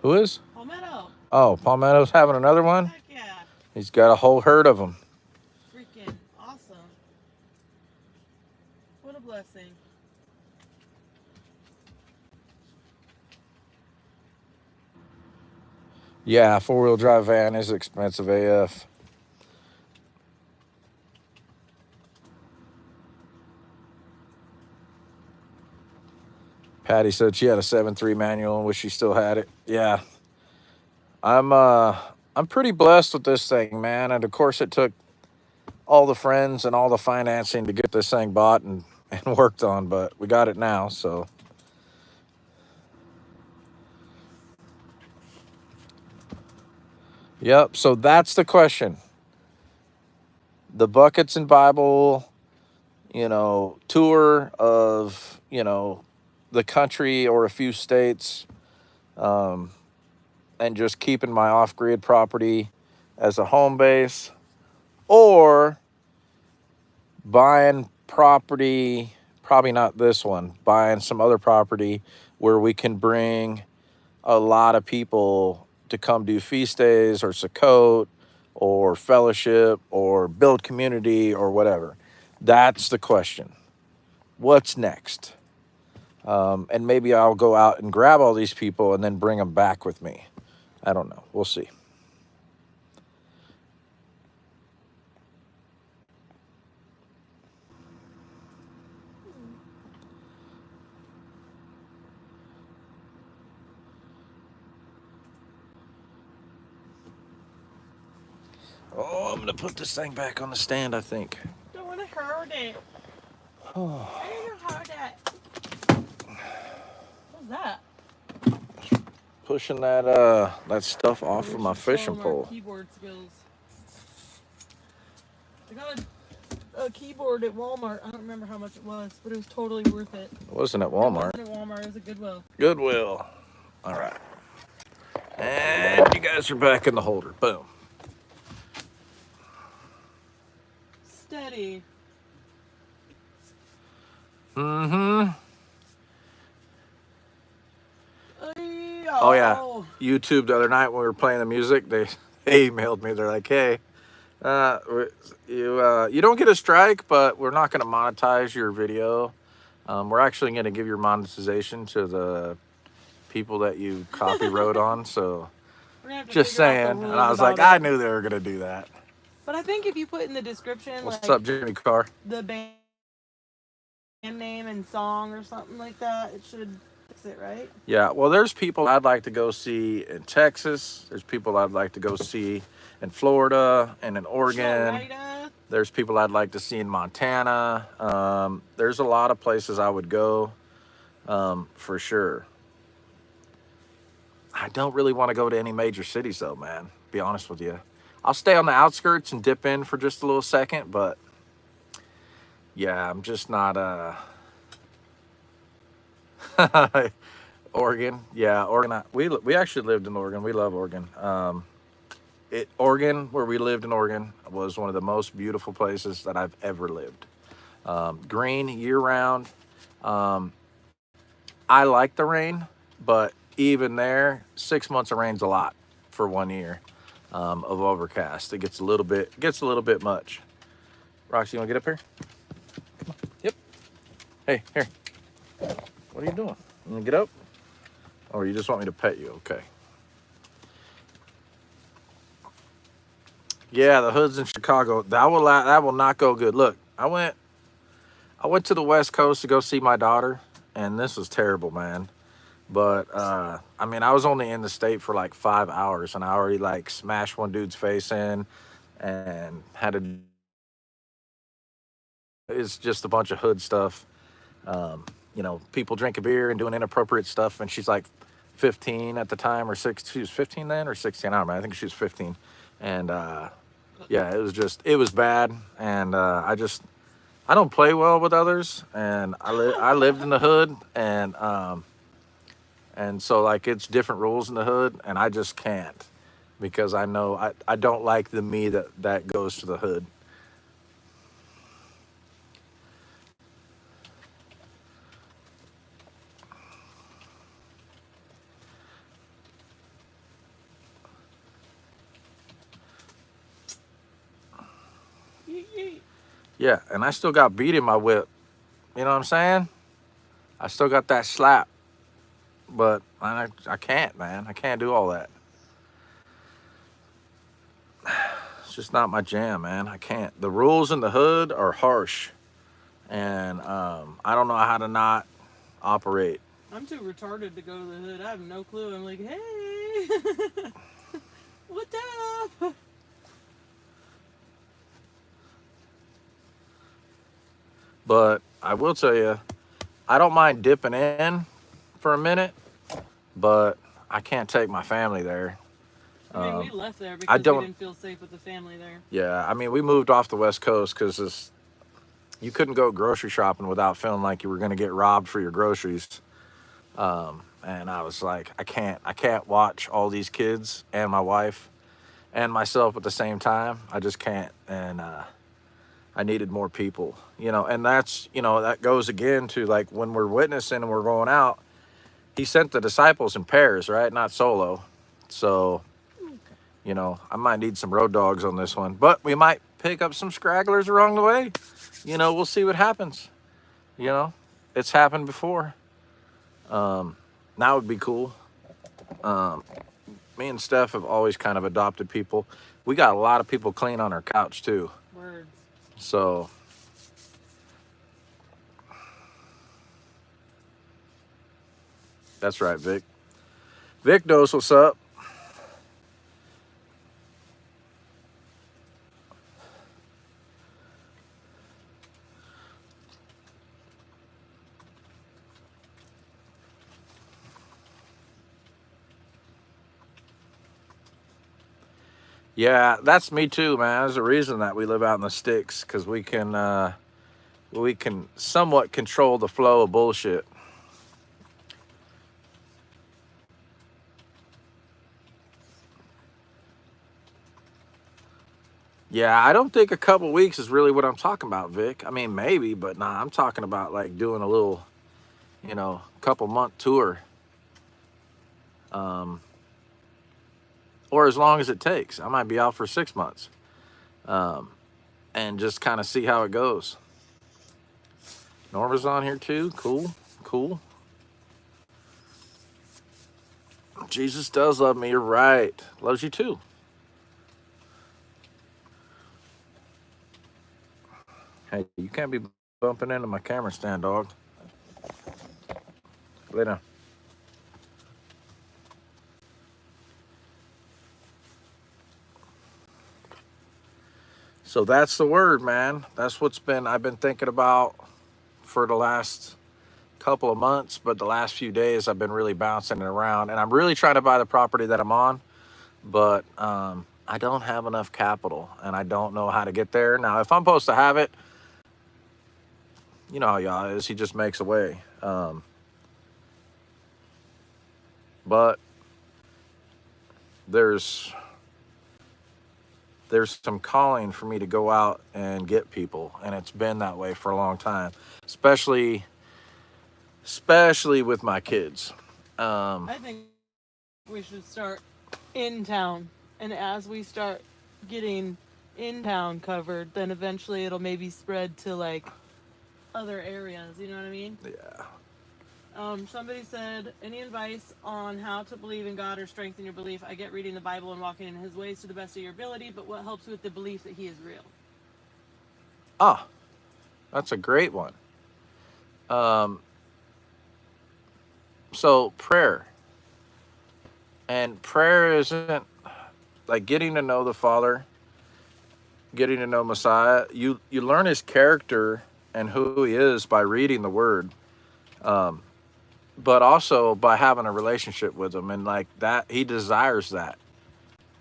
Who is? Palmetto! Oh, Palmetto's having another one? Heck yeah! He's got a whole herd of them. Freaking awesome. What a blessing. Yeah, four-wheel drive van is expensive AF. Patty said she had a 7.3 manual and wish she still had it. Yeah. I'm pretty blessed with this thing, man. And of course it took all the friends and all the financing to get this thing bought and worked on, but we got it now, so. Yep, so that's the question. the Buckets and Bible, tour of, the country or a few states, and just keeping my off-grid property as a home base, or buying property, probably not this one, buying some other property where we can bring a lot of people to come do feast days or Sukkot or fellowship or build community or whatever. That's the question. What's next? And maybe I'll go out and grab all these people and then bring them back with me. I don't know. We'll see. Oh, I'm going to put this thing back on the stand, I think. Don't want to hurt it. Oh. I don't want to hurt it. What's that? Pushing that stuff off of my fishing pole. Keyboard skills. I got a keyboard at Walmart. I don't remember how much it was, but it was totally worth it. It wasn't at Walmart. It wasn't at Walmart. It was at Goodwill. Goodwill. All right. And you guys are back in the holder. Boom. Steady. Mm-hmm. Oh yeah, YouTube the other night when we were playing the music, they emailed me. They're like, "Hey, you don't get a strike, but we're not going to monetize your video. We're actually going to give your monetization to the people that you copywrote on." So, just saying. And I was like, I knew they were going to do that. But I think if you put in the description, what's up, Jimmy Carr? The band name and song or something like that, it should fix it, right? Yeah. Well, there's people I'd like to go see in Texas. There's people I'd like to go see in Florida and in Oregon. Florida. There's people I'd like to see in Montana. There's a lot of places I would go, for sure. I don't really want to go to any major cities though, man. To be honest with you. I'll stay on the outskirts and dip in for just a little second, but yeah, I'm just not, Oregon. Yeah, Oregon. We actually lived in Oregon. We love Oregon. Oregon, where we lived in Oregon, was one of the most beautiful places that I've ever lived. Green year round. I like the rain, but even there, 6 months of rain's a lot for 1 year of overcast. It gets a little bit much. Roxy, you want to get up here? Come on. Yep. Hey, here. What are you doing? You want to get up? Or you just want me to pet you? Okay. Yeah, the hoods in Chicago. That will not go good. Look, I went to the West Coast to go see my daughter, and this was terrible, man. But I mean, I was only in the state for like 5 hours, and I already like smashed one dude's face in, and had to. It's just a bunch of hood stuff. People drinking beer and doing inappropriate stuff, and she's like 15 at the time, or 6. She was 15 then, or 16. I don't know. I think she was 15, and yeah, it was bad, and I don't play well with others, and I lived in the hood, and so like it's different rules in the hood, and I just can't, because I know I don't like the me that goes to the hood. Yeah, and I still got beat in my whip. You know what I'm saying? I still got that slap. But I can't, man. I can't do all that. It's just not my jam, man. I can't. The rules in the hood are harsh. And I don't know how to not operate. I'm too retarded to go to the hood. I have no clue. I'm like, hey, what's up? But I will tell you, I don't mind dipping in for a minute, but I can't take my family there. I mean, we left there I because we don't. didn't feel safe with the family there. Yeah, I mean, we moved off the West Coast because you couldn't go grocery shopping without feeling like you were going to get robbed for your groceries. And I was like, I can't watch all these kids and my wife and myself at the same time. I just can't. And I needed more people, and that's, that goes again to like when we're witnessing and we're going out, he sent the disciples in pairs, right? Not solo. So, I might need some road dogs on this one, but we might pick up some scragglers along the way. We'll see what happens. You know, it's happened before. That would be cool. Um, Me and Steph have always kind of adopted people. We got a lot of people clean on our couch too. Words. So that's right, Vic. Vic knows what's up. Yeah, that's me too, man. There's a reason that we live out in the sticks, because we can somewhat control the flow of bullshit. Yeah, I don't think a couple weeks is really what I'm talking about, Vic. I mean, maybe, but nah, I'm talking about like doing a little, couple month tour, um, or as long as it takes. I might be out for 6 months, um, and just kind of see how it goes. Norma's on here too. Cool, cool. Jesus does love me. You're right. Loves you too. Hey, you can't be bumping into my camera stand, dog. Lay down. So that's the word, man. That's what's I've been thinking about for the last couple of months, but the last few days I've been really bouncing it around, and I'm really trying to buy the property that I'm on, but I don't have enough capital, and I don't know how to get there. Now, if I'm supposed to have it, you know how y'all is. He just makes a way. But there's some calling for me to go out and get people, and it's been that way for a long time, especially with my kids. I think we should start in town, and as we start getting in town covered, then eventually it'll maybe spread to like other areas. You know what I mean? Yeah. Somebody said, any advice on how to believe in God or strengthen your belief? I get reading the Bible and walking in His ways to the best of your ability, but what helps with the belief that He is real? Ah, that's a great one. So prayer. And prayer isn't like getting to know the Father, getting to know Messiah. You learn His character and who He is by reading the Word, but also by having a relationship with Him. And like that, He desires that.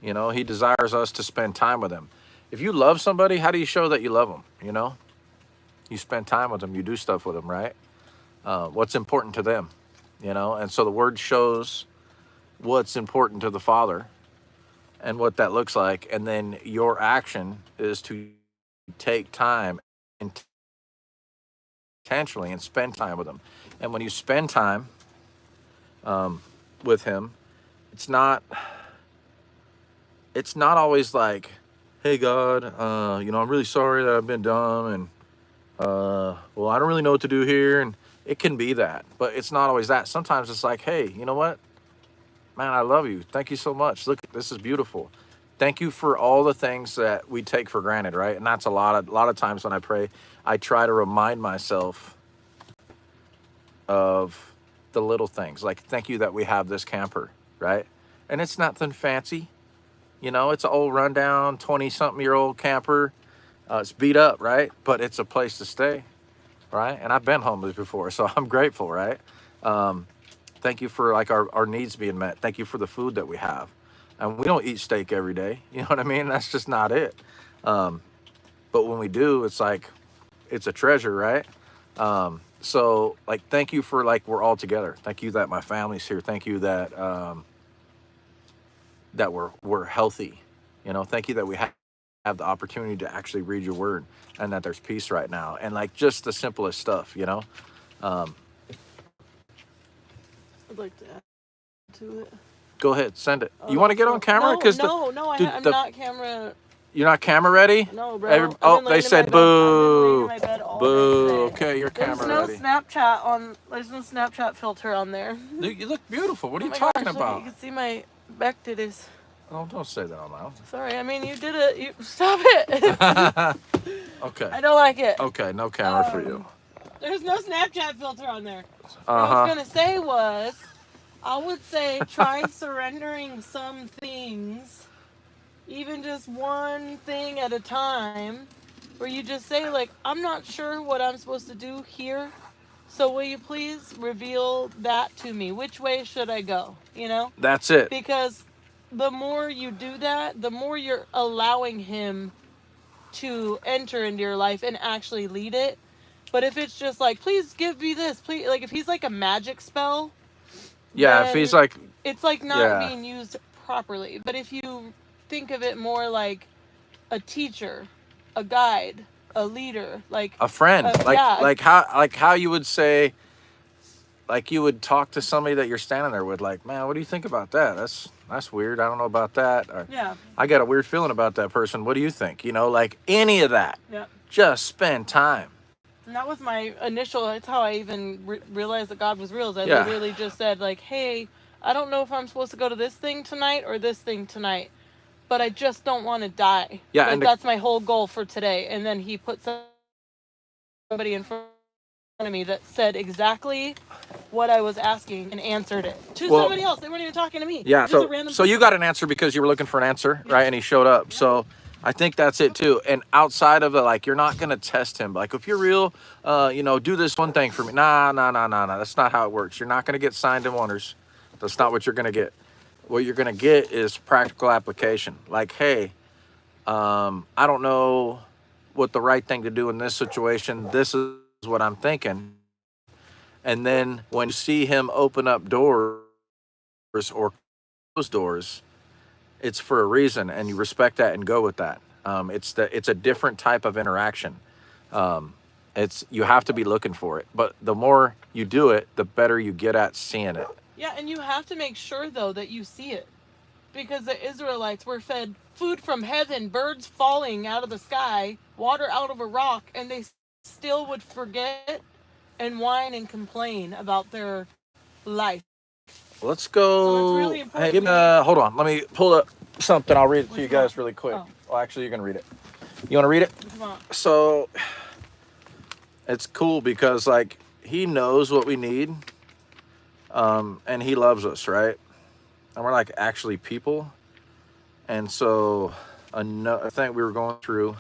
He desires us to spend time with Him. If you love somebody, how do you show that you love them? You spend time with them, you do stuff with them, right? What's important to them, and so the Word shows what's important to the Father and what that looks like, and then your action is to take time intentionally and spend time with Him. And when you spend time with Him, it's not always like, hey God, I'm really sorry that I've been dumb, and well, I don't really know what to do here. And it can be that, but it's not always that. Sometimes it's like, hey, you know what, man, I love you. Thank you so much. Look, this is beautiful. Thank you for all the things that we take for granted, right? And that's a lot of times when I pray, I try to remind myself of the little things. Like, thank you that we have this camper, right? And it's nothing fancy. It's an old rundown 20-something-year-old camper. It's beat up, right? But it's a place to stay, right? And I've been homeless before, so I'm grateful, right? Thank you for like our needs being met. Thank you for the food that we have. And we don't eat steak every day. You know what I mean? That's just not it. But when we do, it's like, it's a treasure, right? So like, thank you for like, we're all together. Thank you that my family's here. Thank you that, that we're healthy. You know, thank you that we have the opportunity to actually read your word, and that there's peace right now. And like, just the simplest stuff, you know? I'd like to add to it. Go ahead, send it. You want to get on camera? No, I'm not camera. You're not camera ready? No, bro. Oh, they said boo. I've been laying in my bed all Boo. day Okay, you're There's camera no ready. There's no Snapchat filter on there. You look beautiful. What are Oh you my talking gosh, look, about? you can see my back titties. Oh, don't say that out loud. Sorry, I mean, you did it. You stop it. Okay. I don't like it. Okay, no camera for you. There's no Snapchat filter on there. What Uh-huh. I was gonna say was, I would say try surrendering some things, even just one thing at a time, where you just say like, I'm not sure what I'm supposed to do here, so will you please reveal that to me? Which way should I go? You know? That's it. Because the more you do that, the more you're allowing him to enter into your life and actually lead it. But if it's just like, please give me this, please, like if he's like a magic spell, Yeah, if he's like, it's like not Yeah. being used properly. But if you think of it more like a teacher, a guide, a leader, like a friend, yeah. like how you would say, like you would talk to somebody that you're standing there with, like, man, what do you think about that? That's weird. I don't know about that. Or, yeah, I got a weird feeling about that person. What do you think? You know, like any of that. yeah. Just spend time. And that was my initial, that's how I even realized that God was real. Is I Yeah. literally just said like, hey, I don't know if I'm supposed to go to this thing tonight or this thing tonight, but I just don't want to die. Yeah, Like, and that's my whole goal for today. And then he put somebody in front of me that said exactly what I was asking and answered it to Well, somebody else. They weren't even talking to me. Yeah, Just a so random so you person. got an answer because you were looking for an answer, right? And he showed up. So I think that's it too. And outside of the, like, you're not gonna test him. Like, if you're real, you know, do this one thing for me. Nah. That's not how it works. You're not gonna get signed and wonders. That's not what you're gonna get. What you're gonna get is practical application. Like, hey, I don't know what the right thing to do in this situation. This is what I'm thinking. And then when you see him open up doors or close doors, it's for a reason, and you respect that and go with that. It's a different type of interaction. It's, you have to be looking for it, but the more you do it, the better you get at seeing it. Yeah, and you have to make sure though that you see it. Because the Israelites were fed food from heaven, birds falling out of the sky, water out of a rock, and they still would forget and whine and complain about their life. Let's go. So it's really important. Hey, give me, hold on. Let me pull up something. I'll read it to you guys really quick. Oh. Well, actually, you can read it. You want to read it? Come on. So it's cool because like he knows what we need, and he loves us, right? And we're like actually people. And so I think we were going through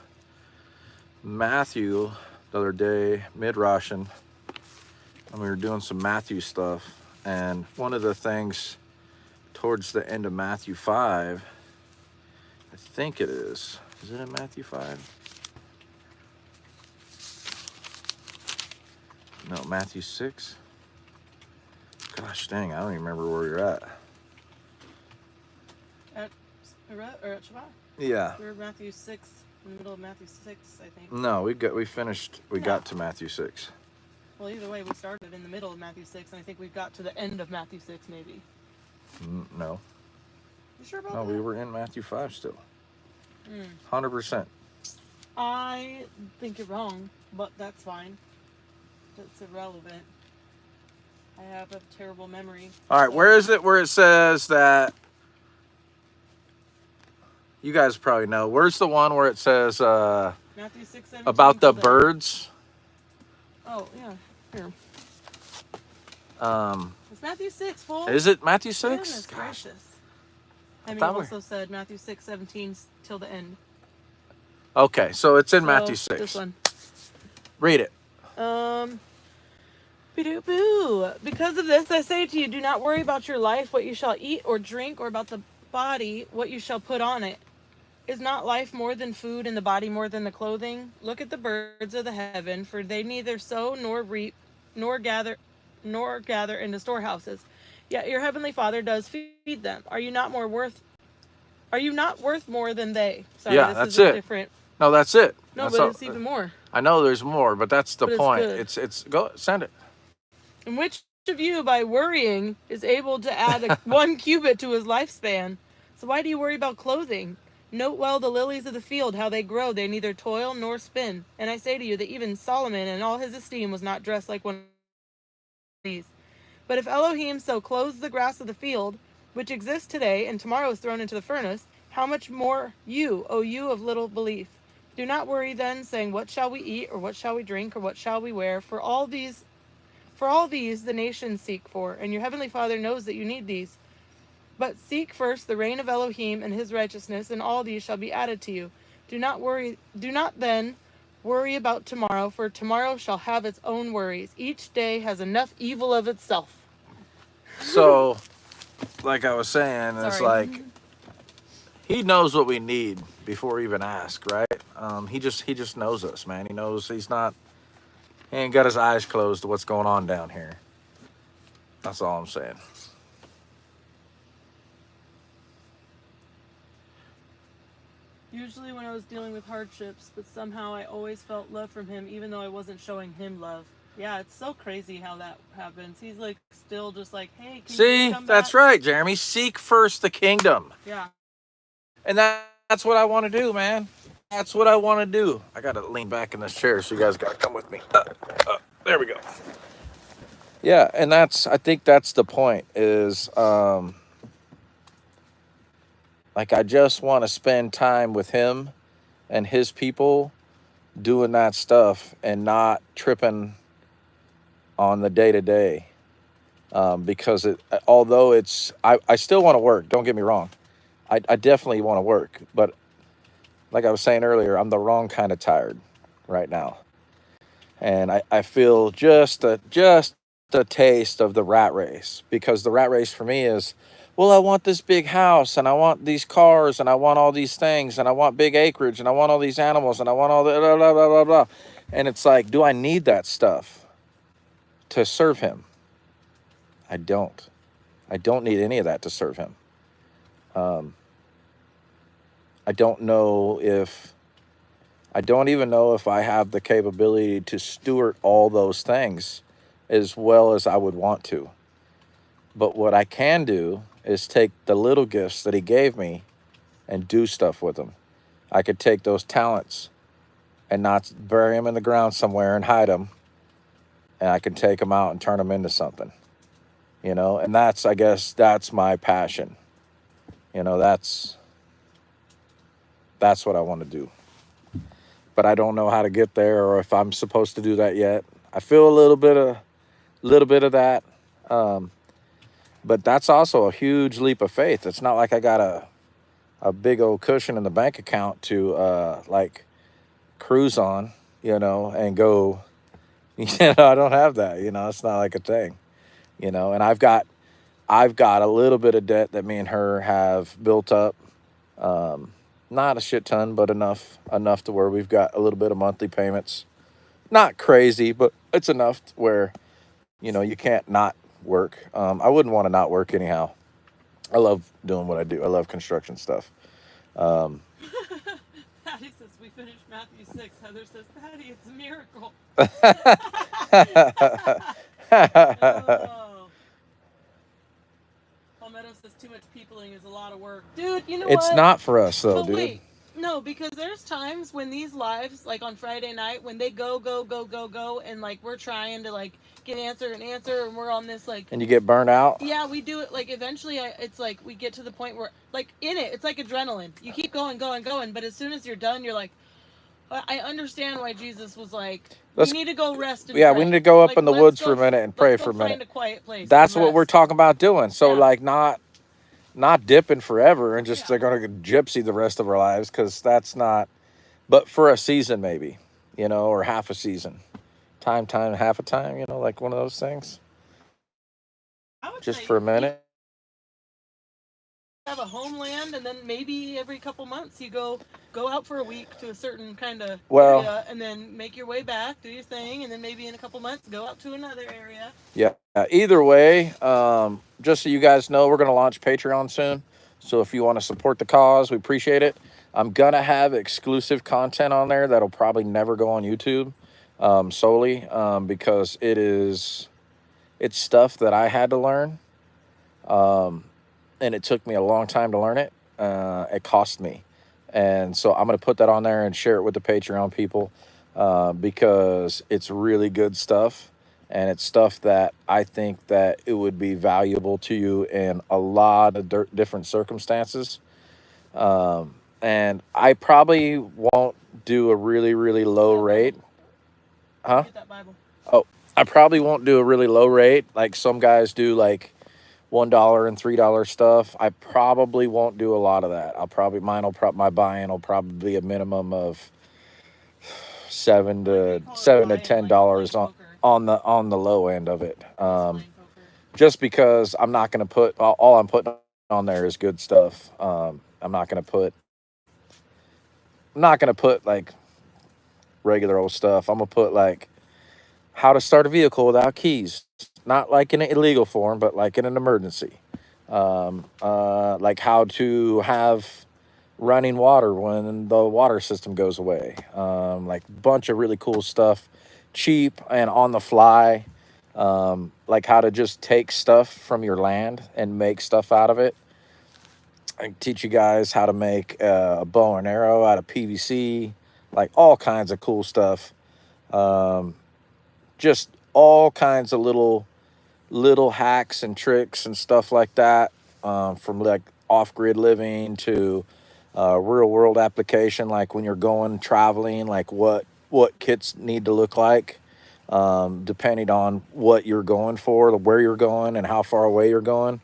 Matthew the other day, mid-Roshan, and we were doing some Matthew stuff. And one of the things towards the end of Matthew 5, I think it is it in Matthew 5? No, Matthew 6. Gosh dang, I don't even remember where you're at. At Shabbat? Yeah. We're Matthew 6, in the middle of Matthew 6, I think. No, we got to Matthew 6. Well, either way, we started in the middle of Matthew 6, and I think we got to the end of Matthew 6, maybe. No. You sure about No, that? we were in Matthew 5 still. 100%. I think you're wrong, but that's fine. That's irrelevant. I have a terrible memory. All right, where is it where it says that? You guys probably know. Where's the one where it says Matthew 6:17 about the to birds? Oh, yeah. Here. Um, It's Matthew 6, fool. is it Matthew 6? Goodness gracious. I mean, thought we- also said Matthew 6:17 till the end. Okay, so it's in So, Matthew 6. This one. Read it. Boo. Because of this, I say to you, do not worry about your life, what you shall eat or drink, or about the body what you shall put on it. Is not life more than food, and the body more than the clothing? Look at the birds of the heaven, for they neither sow nor reap, nor gather into storehouses. Yet your heavenly Father does feed them. Are you not worth more than they? Sorry, this Yeah, is a that's it. different. No, that's it. No, That's but all. it's even more. I know there's more, but that's the But it's point. good. It's go send it. And which of you, by worrying, is able to add 1 cubit to his lifespan? So why do you worry about clothing? Note well the lilies of the field, how they grow. They neither toil nor spin. And I say to you that even Solomon in all his esteem was not dressed like one of these. But if Elohim so clothes the grass of the field, which exists today and tomorrow is thrown into the furnace, how much more you, O you of little belief? Do not worry then, saying, what shall we eat, or what shall we drink, or what shall we wear? For all these the nations seek for, and your heavenly Father knows that you need these. But seek first the reign of Elohim and his righteousness, and all these shall be added to you. Do not then worry about tomorrow, for tomorrow shall have its own worries. Each day has enough evil of itself. So, like I was saying, it's Sorry. like he knows what we need before we even ask, right? He just knows us, man. He knows he ain't got his eyes closed to what's going on down here. That's all I'm saying. Usually when I was dealing with hardships, but somehow I always felt love from him, even though I wasn't showing him love. Yeah, it's so crazy how that happens. He's like still just like, hey, can you See, come that's back? right, Jeremy. Seek first the kingdom. Yeah. And that's what I want to do, man. That's what I want to do. I got to lean back in this chair, so you guys got to come with me. There we go. Yeah, and I think that's the point is, like, I just want to spend time with him and his people doing that stuff and not tripping on the day to day. Because although I still want to work, don't get me wrong. I definitely want to work, but like I was saying earlier, I'm the wrong kind of tired right now. And I feel just a taste of the rat race, because the rat race for me is, well, I want this big house and I want these cars and I want all these things and I want big acreage and I want all these animals and I want all the blah, blah, blah, blah, blah. And it's like, do I need that stuff to serve him? I don't. I don't need any of that to serve him. Um, I don't know if I don't even know if I have the capability to steward all those things as well as I would want to. But what I can do is take the little gifts that he gave me and do stuff with them. I could take those talents and not bury them in the ground somewhere and hide them. And I can take them out and turn them into something, and I guess that's my passion. That's what I want to do. But I don't know how to get there or if I'm supposed to do that yet. I feel a little bit of that. Um, but that's also a huge leap of faith. It's not like I got a big old cushion in the bank account to like cruise on, and go, I don't have that, it's not like a thing, and I've got a little bit of debt that me and her have built up. Not a shit ton, but enough to where we've got a little bit of monthly payments. Not crazy, but it's enough where, you can't not work. I wouldn't want to not work anyhow. I love doing what I do. I love construction stuff. Patty says we finished Matthew 6. Heather says, Patty, it's a miracle. Oh. Palmetto says too much peopling is a lot of work. Dude, you know what? It's not for us, though, but dude. Wait. No, because there's times when these lives, like on Friday night, when they go, and like we're trying to like get answer, and we're on this like. And you get burned out? Yeah, we do it like eventually. It's like we get to the point where, like in it, it's like adrenaline. You keep going, but as soon as you're done, you're like, I understand why Jesus was like, we need to go rest and yeah, pray. we need to go up like, in the woods for a minute and pray for a minute. Find a quiet place. That's what we're talking about doing. So Yeah. like not dipping forever and just they're going to gypsy the rest of our lives, because that's not, but for a season maybe, or half a season, time, half a time, like one of those things, I would just say for a minute. have a homeland, and then maybe every couple months you go out for a week to a certain kind of area, and then make your way back, do your thing, and then maybe in a couple months go out to another area. Yeah. Either way, just so you guys know, we're going to launch Patreon soon. So if you want to support the cause, we appreciate it. I'm going to have exclusive content on there that'll probably never go on YouTube solely because it's stuff that I had to learn. And it took me a long time to learn it. It cost me. And so I'm going to put that on there and share it with the Patreon people because it's really good stuff. And it's stuff that I think that it would be valuable to you in a lot of different circumstances. And I probably won't do a really, really low rate. Huh? Get that Bible. Oh, I probably won't do a really low rate. Like some guys do like $1 and $3 stuff. I probably won't do a lot of that. My buy-in will probably be a minimum of $7 to $10 on the low end of it. Just because I'm not going to put all I'm putting on there is good stuff. I'm not going to put like regular old stuff. I'm going to put like how to start a vehicle without keys, not like in an illegal form, but like in an emergency. Like how to have running water when the water system goes away. Like a bunch of really cool stuff, cheap and on the fly. Like how to just take stuff from your land and make stuff out of it. I teach you guys how to make a bow and arrow out of PVC, like all kinds of cool stuff. Just all kinds of little hacks and tricks and stuff like that, from like off-grid living to real world application, like when you're going traveling, like what kits need to look like, depending on what you're going for, where you're going and how far away you're going,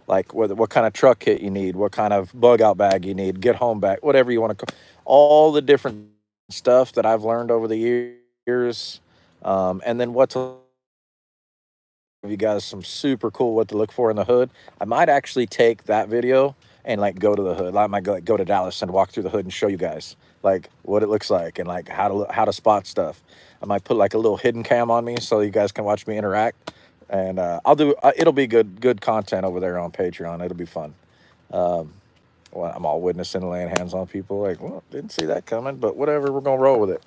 like what kind of truck kit you need, what kind of bug out bag you need, get home bag, whatever you want to call, all the different stuff that I've learned over the years, and then what to give you guys some super cool what to look for in the hood. I might actually take that video and like go to the hood. I might go to Dallas and walk through the hood and show you guys like what it looks like and like how to spot stuff. I might put like a little hidden cam on me so you guys can watch me interact. And it'll be good content over there on Patreon. It'll be fun. Well, I'm all witnessing and laying hands on people. Like, well, didn't see that coming, but whatever. We're gonna roll with it.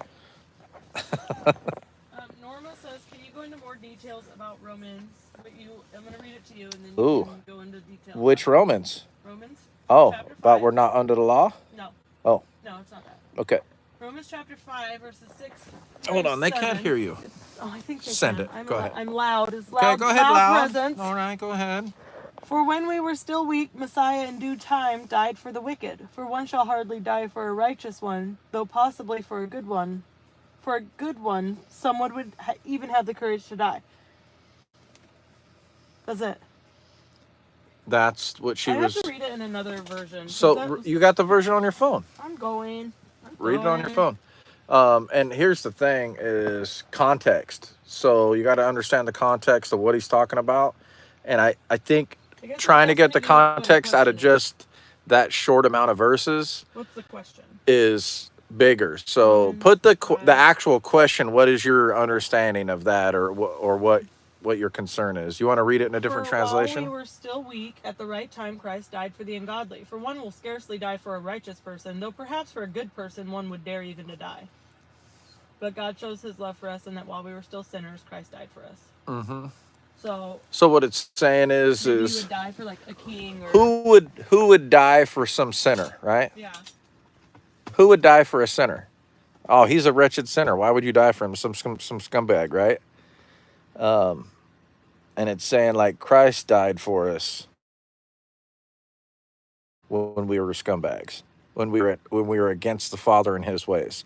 Norma says, "Can you go into more details about Romans?" I'm gonna read it to you, and then Ooh. you can go into detail. Which Romans? Romans. Oh, chapter 5. about we're not under the law? No. Oh. No, it's not that. Okay. Romans chapter 5, verses 6. Hold on, they 7. can't hear you. Oh, I think they Send can. it. Go ahead. I'm loud. It's loud. Okay, go ahead, loud. Presence. All right, go ahead. For when we were still weak, Messiah in due time died for the wicked. For one shall hardly die for a righteous one, though possibly for a good one. For a good one, someone would even have the courage to die. That's it. That's what she was. I have to read it in another version. So you got the version on your phone. I'm going. Read it on your phone. And here's the thing is context. So you got to understand the context of what he's talking about. And I think trying to get the context out of just that short amount of verses. What's the question? Is bigger. So put the actual question. What is your understanding of that, or what your concern is? You want to read it in a different translation? While we were still weak, at the right time Christ died for the ungodly. For one will scarcely die for a righteous person, though perhaps for a good person one would dare even to die. But God shows his love for us, and that while we were still sinners, Christ died for us. Mm-hmm. So what it's saying is he would die for like a king, or who would die for some sinner, right? Yeah. Who would die for a sinner? Oh, he's a wretched sinner. Why would you die for him? Some scumbag, right? And it's saying like Christ died for us when we were scumbags, when we were against the Father and his ways,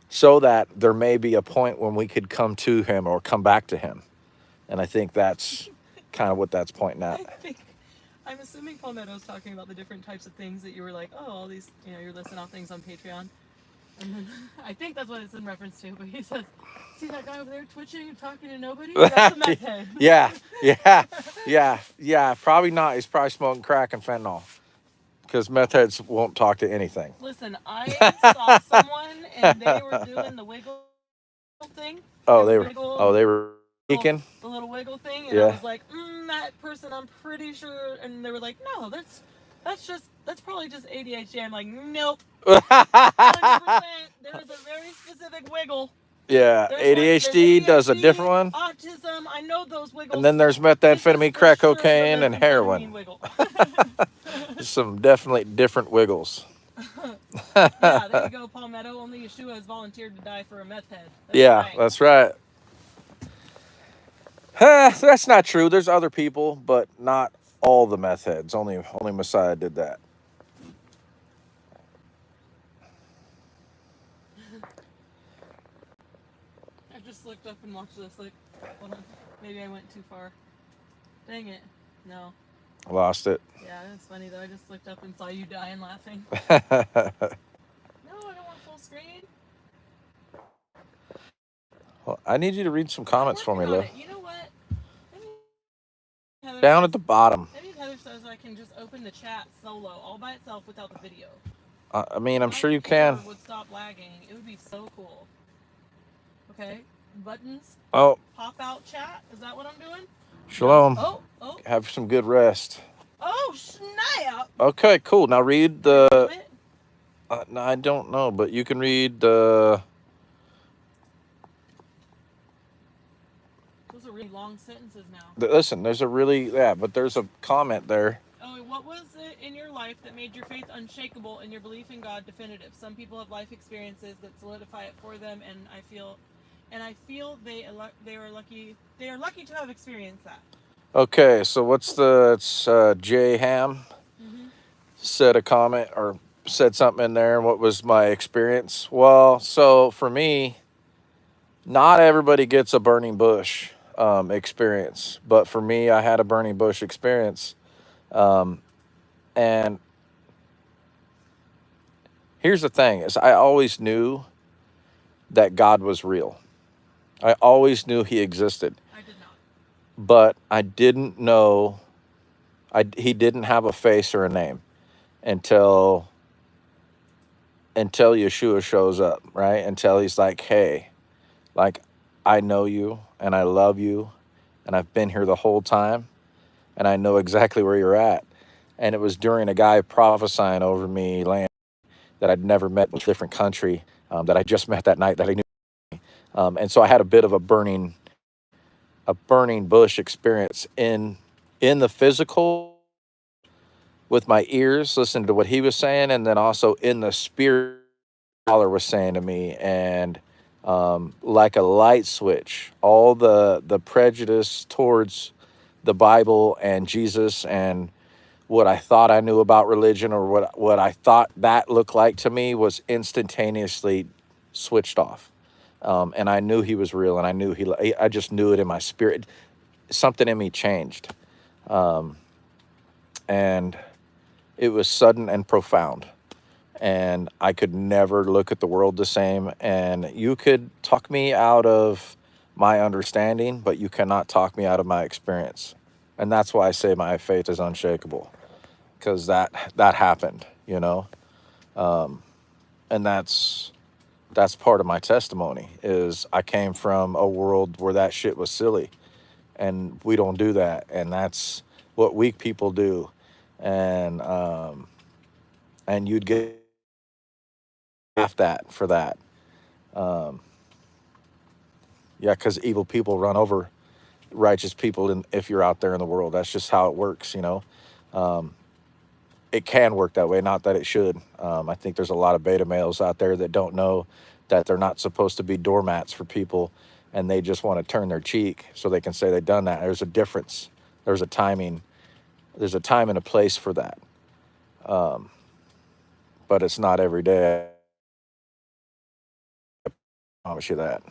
so that there may be a point when we could come to him or come back to him. And I think that's kind of what that's pointing at. I'm assuming Paul Meadows talking about the different types of things that you were like, oh, all these, you're listing out things on Patreon. And then, I think that's what it's in reference to, but he says, See that guy over there twitching and talking to nobody? That's a meth head. Yeah. Probably not. He's probably smoking crack and fentanyl. Because meth heads won't talk to anything. Listen, I saw someone and they were doing the wiggle thing. They were speaking. The little wiggle thing, and I was like, that person, I'm pretty sure. And they were like, no, that's probably just ADHD. I'm like, nope. 100%. There is a very specific wiggle. Yeah, ADHD does a different one. Autism, I know those wiggles. And then there's methamphetamine, crack cocaine, and heroin. Wiggle. Some definitely different wiggles. Yeah, there you go, Palmetto. Only Yeshua has volunteered to die for a meth head. That's right. That's not true. There's other people, but not all the meth heads. Only Messiah did that. I just looked up and watched this. Like, hold on. Maybe I went too far. Dang it. No. Lost it. Yeah, it's funny though. I just looked up and saw you dying laughing. No, I don't want full screen. Well, I need you to read some comments for me, Lou. You know what? Down at the bottom. Maybe Heather says I can just open the chat solo, all by itself, without the video. I mean, I'm sure you can. Would stop lagging. It would be so cool. Okay, buttons. Oh. Pop out chat. Is that what I'm doing? Shalom. Oh. Have some good rest. Oh, snap. Okay, cool. Now read the... no, I don't know, but you can read the... Those are really long sentences now. Listen, there's a comment there. Oh, what was it in your life that made your faith unshakable and your belief in God definitive? Some people have life experiences that solidify it for them, and I feel they are lucky to have experienced that. Okay, so it's Jay Ham said a comment or said something in there. What was my experience? Well, so for me, not everybody gets a burning bush experience, but for me, I had a burning bush experience. And here's the thing is I always knew that God was real. I always knew he existed. I did not. But I didn't know he didn't have a face or a name until Yeshua shows up, right? Until he's like, hey, like, I know you and I love you and I've been here the whole time and I know exactly where you're at. And it was during a guy prophesying over me land that I'd never met in a different country, that I just met that night that I knew. And so I had a bit of a burning bush experience in the physical with my ears, listening to what he was saying, and then also in the spirit, Father was saying to me, and like a light switch, all the prejudice towards the Bible and Jesus and what I thought I knew about religion or what I thought that looked like to me was instantaneously switched off. And I knew he was real, and I knew I just knew it in my spirit. Something in me changed. And it was sudden and profound. And I could never look at the world the same. And you could talk me out of my understanding, but you cannot talk me out of my experience. And that's why I say my faith is unshakable, because that happened, you know? And that's part of my testimony is I came from a world where that shit was silly, and we don't do that. And that's what weak people do. And you'd get laughed at for that. Because evil people run over righteous people if you're out there in the world. That's just how it works, you know. It can work that way, not that it should. I think there's a lot of beta males out there that don't know that they're not supposed to be doormats for people, and they just want to turn their cheek so they can say they've done that. There's a difference. There's a timing. There's a time and a place for that. But it's not every day. I promise you that.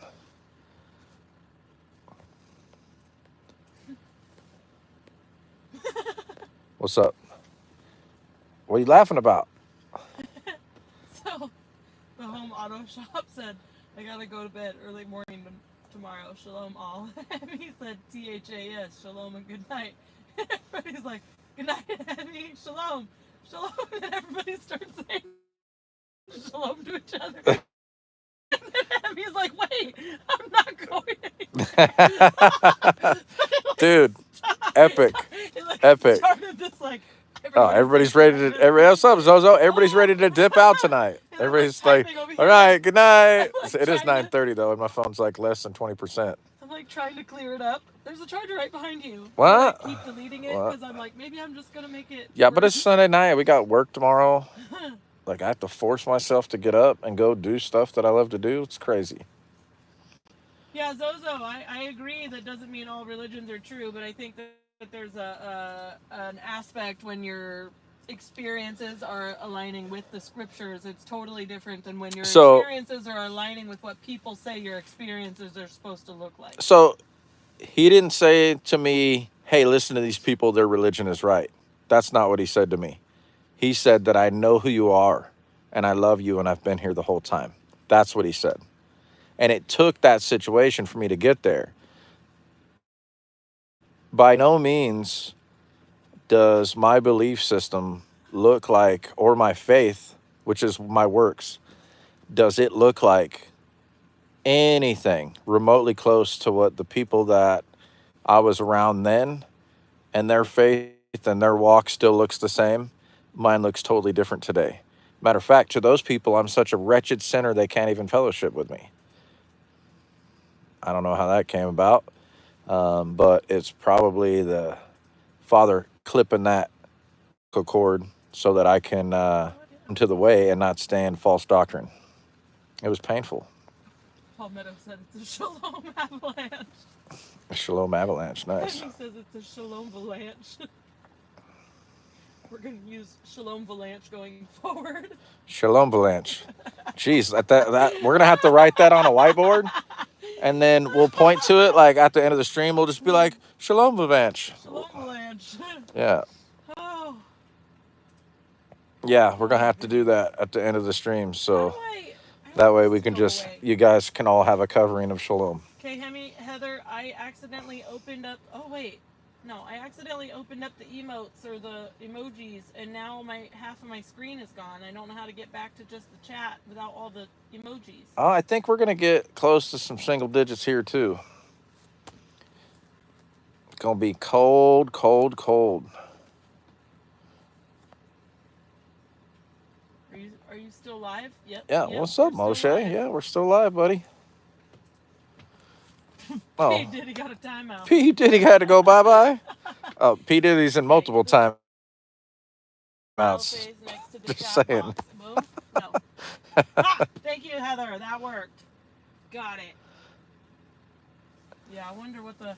What's up? What are you laughing about? So, the home auto shop said I gotta go to bed early morning tomorrow. Shalom all. And he said THAS, shalom and good night. Everybody's like, good night, Abby, shalom, shalom. And everybody starts saying shalom to each other. And then Abby's like, wait, I'm not going anywhere. Dude, epic. It like Epic. started this like, Oh, everybody's ready to. What's up, Zozo? Everybody's ready to dip out tonight. Everybody's like, all right, good night. It is 9:30 though, and my phone's like less than 20%. I'm like trying to clear it up. There's a charger right behind you. What? I keep deleting it because I'm like, maybe I'm just gonna make it. Yeah, but it's Sunday night. We got work tomorrow. Like I have to force myself to get up and go do stuff that I love to do. It's crazy. Yeah, Zozo, I agree. That doesn't mean all religions are true, but I think that there's an aspect when your experiences are aligning with the scriptures. It's totally different than when your experiences are aligning with what people say your experiences are supposed to look like. So he didn't say to me, hey, listen to these people, their religion is right. That's not what he said to me. He said that I know who you are and I love you and I've been here the whole time. That's what he said. And it took that situation for me to get there. By no means does my belief system look like, or my faith, which is my works, does it look like anything remotely close to what the people that I was around then and their faith and their walk still looks the same? Mine looks totally different today. Matter of fact, to those people, I'm such a wretched sinner, they can't even fellowship with me. I don't know how that came about, but it's probably the Father clipping that cord so that I can into the way and not stay in false doctrine. It was painful. Paul Meadow said it's a shalom avalanche. A shalom avalanche, nice. And he says it's a shalom avalanche. We're going to use shalom avalanche going forward. Shalom avalanche. Jeez, that we're gonna have to write that on a whiteboard, and then we'll point to it like at the end of the stream. We'll just be like shalom avalanche. Shalom avalanche. Yeah. Oh. Yeah, we're gonna have to do that at the end of the stream, so that way we can just, you guys can all have a covering of shalom. Okay, Heather, I accidentally opened up. Oh wait, no, I accidentally opened up the emotes or the emojis, and now half of my screen is gone. I don't know how to get back to just the chat without all the emojis. Oh, I think we're gonna get close to some single digits here too. It's gonna be cold, cold, cold. Are you still live? Yep. Yeah. Yep, What's up, Moshe? Yeah, we're still live, buddy. Oh. P. Diddy got a timeout. P. Diddy had to go bye-bye? Oh, P. Diddy's in multiple timeouts. Just saying. No. Thank you, Heather. That worked. Got it. Yeah, I wonder what the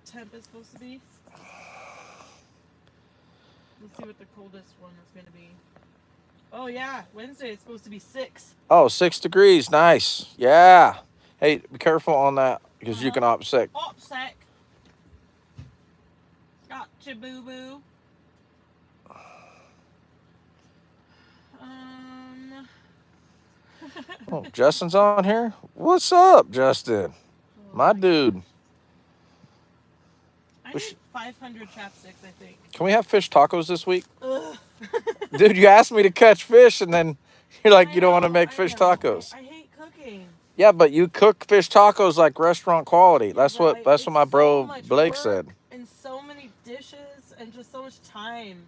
temp is supposed to be. Let's see what the coldest one is going to be. Oh, yeah. Wednesday is supposed to be 6. Oh, 6 degrees. Nice. Yeah. Hey, be careful on that because you can OPSEC. OPSEC. Gotcha, boo-boo. Oh, Justin's on here? What's up, Justin? My dude. I need 500 chapsticks, I think. Can we have fish tacos this week? Dude, you asked me to catch fish, and then you're like, you don't want to make fish tacos. I hate cooking. Yeah, but you cook fish tacos like restaurant quality. That's what my bro Blake said. And so many dishes and just so much time.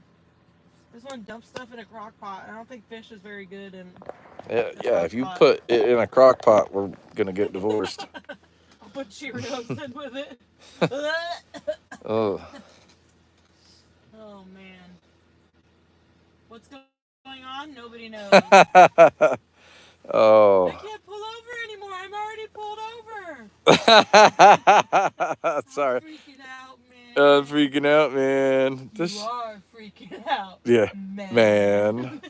I just want to dump stuff in a crock pot. I don't think fish is very good in yeah, if you put it in a crock pot, we're going to get divorced. I'll put Cheerios in with it. Oh. Oh, man. What's going on? Nobody knows. Oh. I can't pull over anymore. I'm already pulled over. Sorry. I'm freaking out, man. I'm freaking out, man. You are freaking out. Yeah, man.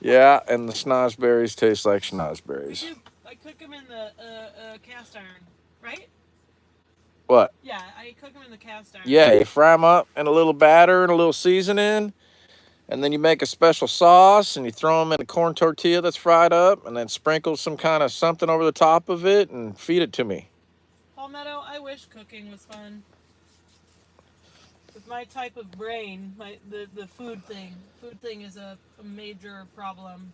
Yeah, and the schnozberries taste like schnozberries. I cook them in the cast iron, right? What? Yeah, I cook them in the cast iron. Yeah, you fry them up in a little batter and a little seasoning, And then you make a special sauce and you throw them in a corn tortilla that's fried up and then sprinkle some kind of something over the top of it and feed it to me. Palmetto, I wish cooking was fun. With my type of brain, the food thing is a major problem.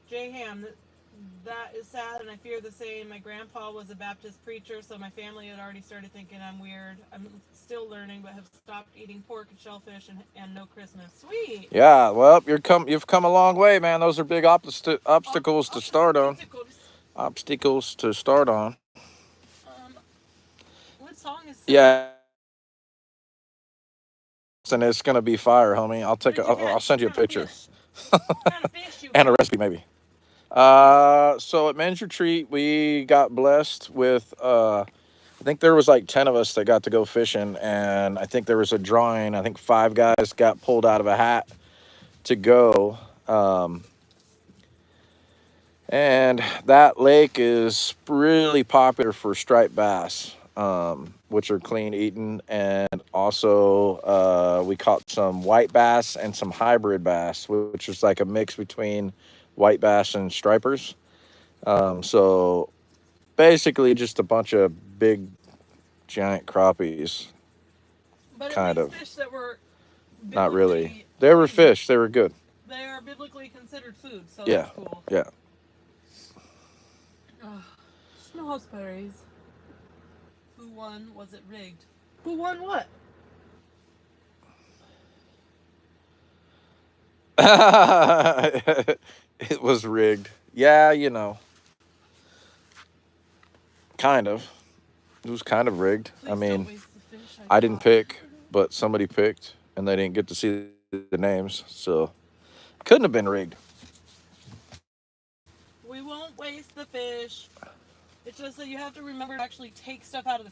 J Ham, that is sad, and I fear the same. My grandpa was a Baptist preacher, so my family had already started thinking I'm weird. I'm still learning, but have stopped eating pork and shellfish and no Christmas. Sweet. Yeah, well, you've come a long way, man. Those are big obstacles to start on. Obstacles to start on. Um, what song is sad? Yeah, and it's gonna be fire, homie. I'll send you a picture and a recipe maybe. So at Men's Retreat, we got blessed with, I think there was like 10 of us that got to go fishing, and I think there was a drawing. I think 5 guys got pulled out of a hat to go. And that lake is really popular for striped bass, which are clean eating. And also, we caught some white bass and some hybrid bass, which is like a mix between white bass and stripers. So basically, just a bunch of big, giant crappies. But Kind at of. least fish that were Not really. They were fish. They were good. They are biblically considered food, so Yeah. that's cool. Yeah. Snowberries. Who won? Was it rigged? Who won what? It was rigged. Yeah, you know. Kind of. It was kind of rigged. Please I mean, don't waste the fish, I didn't pick, but somebody picked, and they didn't get to see the names, so couldn't have been rigged. We won't waste the fish. It's just that you have to remember to actually take stuff out of the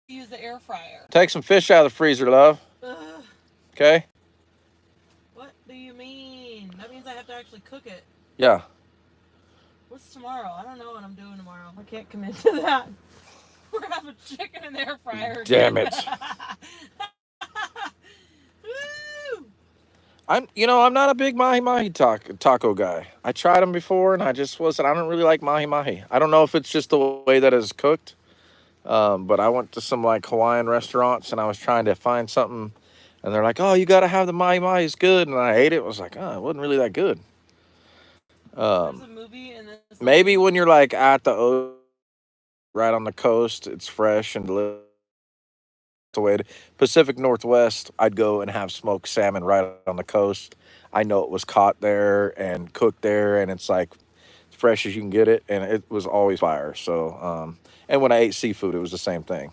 use the air fryer. Take some fish out of the freezer, love. Ugh. Okay? What do you mean? That means I have to actually cook it. Yeah. What's tomorrow? I don't know what I'm doing tomorrow. I can't commit to that. We're having chicken in the air fryer. Damn it. Woo! I'm not a big mahi taco guy. I tried them before, and I just wasn't. I don't really like mahi. I don't know if it's just the way that it's cooked. But I went to some like Hawaiian restaurants, and I was trying to find something, and they're like, "Oh, you got to have the mahi. It's good." And I ate it. I was like, "Oh, it wasn't really that good." There's a movie in this. Maybe when you're like at the right on the coast, it's fresh and delicious. The way to Pacific Northwest, I'd go and have smoked salmon right on the coast. I know it was caught there and cooked there, and it's like fresh as you can get it, and it was always fire. So, and when I ate seafood, it was the same thing.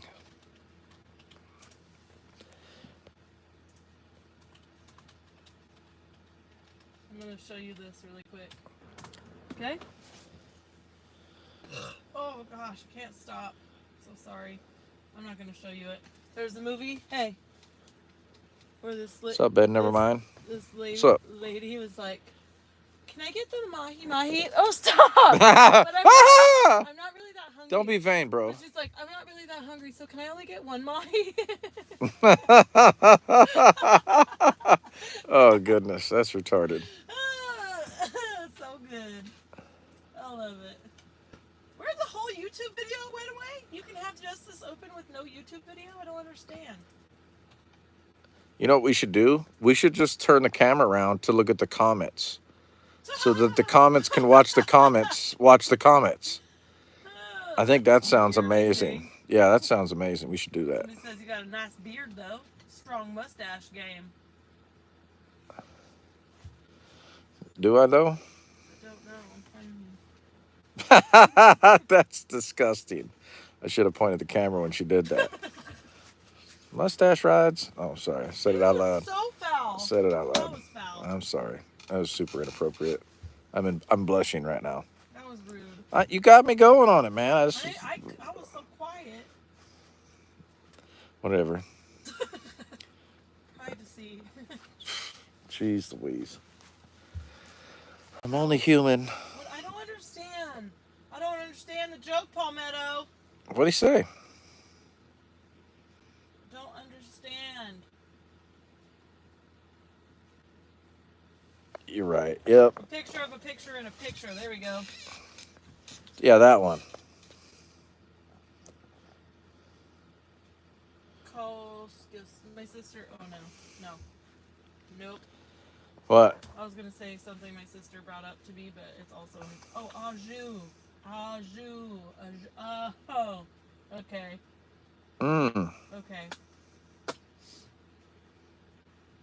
I'm going to show you this really quick. Okay? Oh gosh, I can't stop. So sorry. I'm not going to show you it. There's the movie. Hey. Where this What's up, Ben? Never mind. This lady was like, "Can I get the mahi? Oh, stop! But I'm not really that hungry. Don't be vain, bro. But she's like, I'm not really that hungry, so can I only get one mahi? Oh goodness, that's retarded. So good. I love it. Where'd the whole YouTube video went away? You can have just this open with no YouTube video? I don't understand. You know what we should do? We should just turn the camera around to look at the comments, so that the comments can watch the comments. Watch the comments. I think that sounds amazing. Yeah, that sounds amazing. We should do that. Somebody says you got a nice beard, though. Strong mustache game. Do I though? I don't know. That's disgusting. I should have pointed the camera when she did that. Mustache rides? Oh, sorry. I said it out loud. So foul. I said it out That loud. was foul. I'm sorry. That was super inappropriate. I'm blushing right now. That was rude. You got me going on it, man. I was so quiet. Whatever. Privacy. Jeez Louise. I'm only human. I don't understand. I don't understand the joke, Palmetto. What'd he say? Yep. A picture of a picture in a picture. There we go. Yeah, that one. My sister. Oh no. Nope. What? I was gonna say something my sister brought up to me, but it's also au jus. Oh. Okay. Mmm. Okay.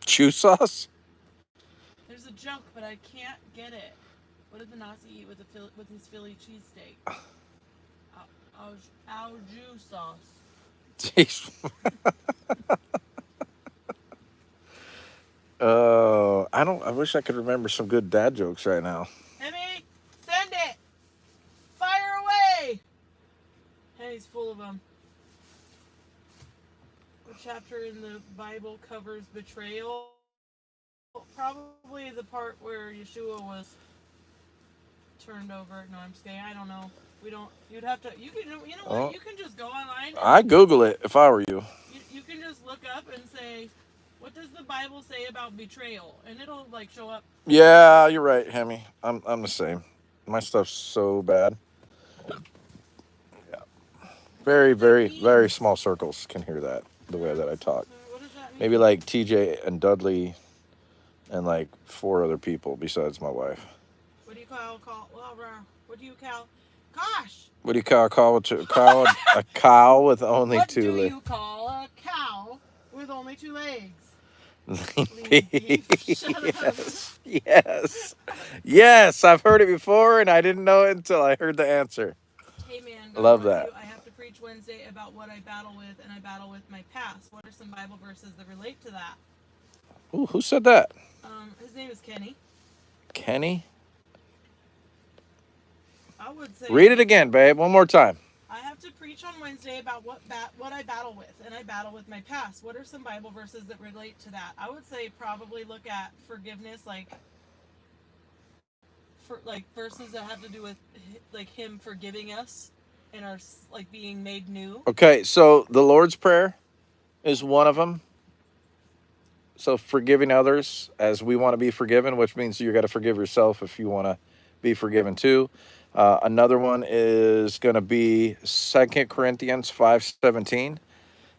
Chew sauce? There's a joke, but I can't get it. What did the Nazi eat with his Philly cheesesteak? Au jus sauce. Jeez. I wish I could remember some good dad jokes right now. Emmy, send it. Fire away. Henny's full of them. What chapter in the Bible covers betrayal? Probably the part where Yeshua was turned over. No, I'm just kidding. I don't know. We don't. You'd have to. You can. You know what? You can just go online. I'd Google it if I were you. You can just look up and say, "What does the Bible say about betrayal?" And it'll like show up. Yeah, you're right, Hemi. I'm the same. My stuff's so bad. Yeah. Very, very, very small circles can hear that the way that I talk. What does that mean? Maybe like TJ and Dudley and like 4 other people besides my wife. What do you call? What do you call? Gosh. What do you call a cow with only What 2 legs? What do you call a cow with only 2 legs? Yes. Yes. Yes. I've heard it before and I didn't know it until I heard the answer. Hey man, God Love bless that. you. I have to preach Wednesday about what I battle with, and I battle with my past. What are some Bible verses that relate to that? Ooh, who said that? His name is Kenny. Kenny? I would say. Read it again, babe. One more time. I have to preach on Wednesday about what I battle with, and I battle with my past. What are some Bible verses that relate to that? I would say probably look at forgiveness, like verses that have to do with like Him forgiving us and our like being made new. Okay, so the Lord's Prayer is one of them. So forgiving others as we want to be forgiven, which means you got to forgive yourself if you want to be forgiven too. Another one is going to be 2 Corinthians 5:17,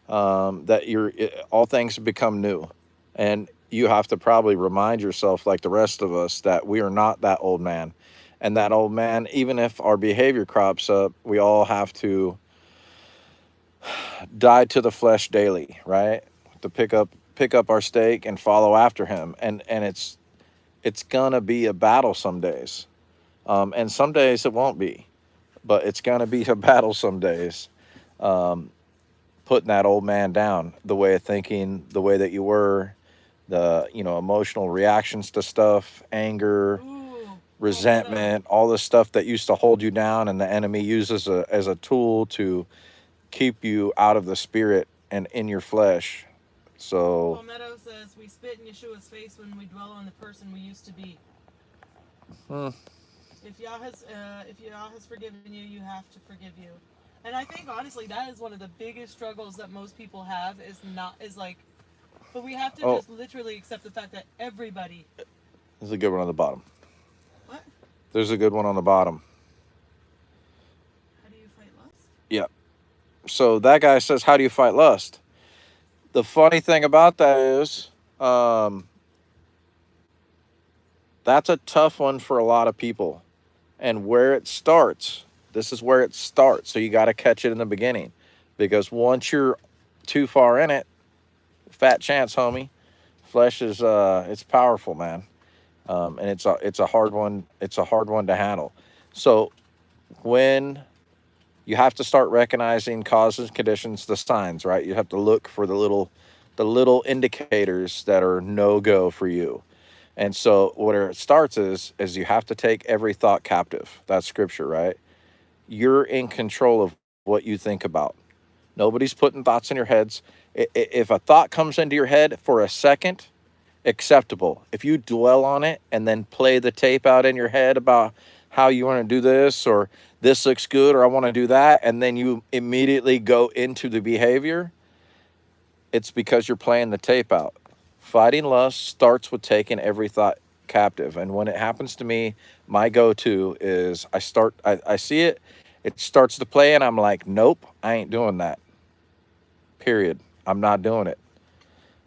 that all things become new. And you have to probably remind yourself, like the rest of us, that we are not that old man. And that old man, even if our behavior crops up, we all have to die to the flesh daily, right? To pick up our stake and follow after him. And it's gonna be a battle some days. And some days it won't be, but it's gonna be a battle some days. Putting that old man down, the way of thinking, the way that you were, the emotional reactions to stuff, anger, resentment, all the stuff that used to hold you down, and the enemy uses as a tool to keep you out of the spirit and in your flesh. So Palmetto says we spit in Yeshua's face when we dwell on the person we used to be. If Yah has forgiven you, you have to forgive you. And I think honestly that is one of the biggest struggles that most people have but we have to just literally accept the fact that everybody. There's a good one on the bottom. What? There's a good one on the bottom. How do you fight lust? Yeah. So that guy says, how do you fight lust? The funny thing about that is, that's a tough one for a lot of people. And where it starts, this is where it starts. So you got to catch it in the beginning. Because once you're too far in it, fat chance, homie. Flesh is, it's powerful, man. And it's a hard one. It's a hard one to handle. So when you have to start recognizing causes, conditions, the signs, right? You have to look for the little indicators that are no-go for you. And so where it starts is you have to take every thought captive. That's scripture, right? You're in control of what you think about. Nobody's putting thoughts in your heads. If a thought comes into your head for a second, acceptable. If you dwell on it and then play the tape out in your head about how you want to do this, or this looks good, or I want to do that, and then you immediately go into the behavior, it's because you're playing the tape out. Fighting lust starts with taking every thought captive. And when it happens to me, my go-to is I see it, it starts to play, and I'm like, nope, I ain't doing that. Period. I'm not doing it.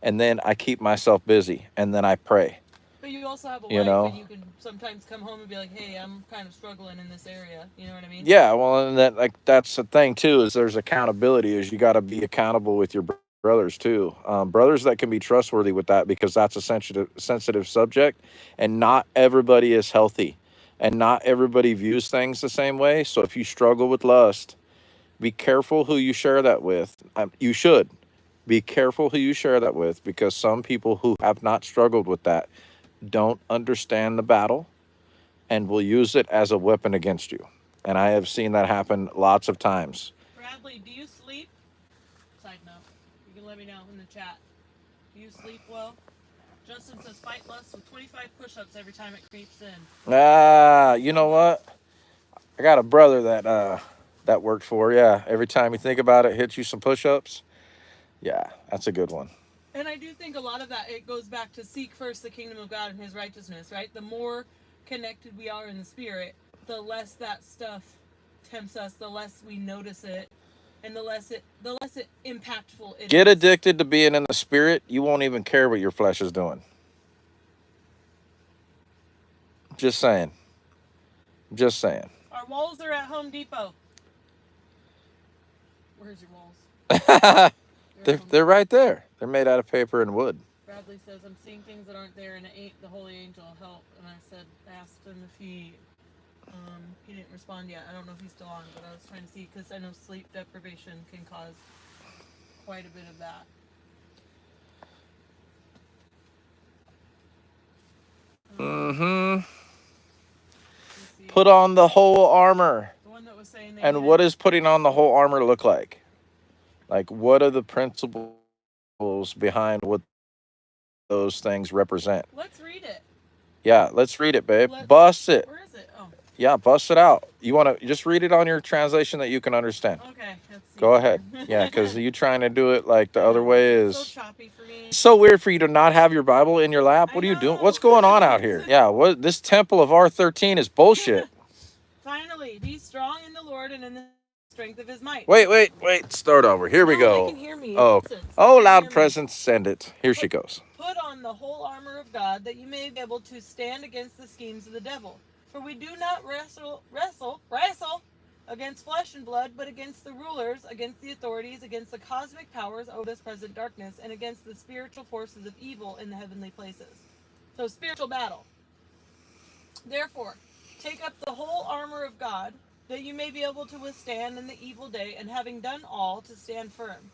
And then I keep myself busy, and then I pray. But you also have a You wife, know? and you can sometimes come home and be like, "Hey, I'm kind of struggling in this area." You know what I mean? Yeah, well, and that's the thing too, is there's accountability. Is you got to be accountable with your brothers too. Brothers that can be trustworthy with that, because that's a sensitive subject, and not everybody is healthy, and not everybody views things the same way. So if you struggle with lust, be careful who you share that with. You should be careful who you share that with, because some people who have not struggled with that don't understand the battle and will use it as a weapon against you. And I have seen that happen lots of times. Bradley, do you sleep? Side note, you can let me know in the chat. Do you sleep well? Justin says fight lust with 25 push-ups every time it creeps in. You know what? I got a brother that worked for. Yeah, every time you think about it, hits you some push-ups. Yeah, that's a good one. And I do think a lot of that, it goes back to seek first the kingdom of God and his righteousness, right? The more connected we are in the spirit, the less that stuff tempts us, the less we notice it, and the less it impactful it Get is. addicted to being in the spirit. You won't even care what your flesh is doing. Just saying. Just saying. Our walls are at Home Depot. Where's your walls? They're right there. They're made out of paper and wood. Bradley says, I'm seeing things that aren't there, and it ain't the holy angel help. And I asked him if he didn't respond yet. I don't know if he's still on, but I was trying to see, because I know sleep deprivation can cause quite a bit of that. Put on the whole armor. The one that was saying and what does putting on the whole armor look like? Like, what are the principles behind what those things represent? Let's read it. Yeah, let's read it, babe. Bust it. Where is it? Oh. Yeah, bust it out. You want to just read it on your translation that you can understand. Okay. Let's see. Go ahead. Yeah, because you trying to do it like the other way is so choppy for me. It's so weird for you to not have your Bible in your lap. What are you doing? What's going on out here? Yeah, what this temple of R13 is bullshit. Finally, be strong in the Lord and in the strength of his might. Wait. Start over. Here we go. They can hear me. Oh, loud presence, send it. Here she goes. Put on the whole armor of God, that you may be able to stand against the schemes of the devil. For we do not wrestle against flesh and blood, but against the rulers, against the authorities, against the cosmic powers of this present darkness, and against the spiritual forces of evil in the heavenly places. So, spiritual battle. Therefore, take up the whole armor of God, that you may be able to withstand in the evil day, and having done all, to stand firm.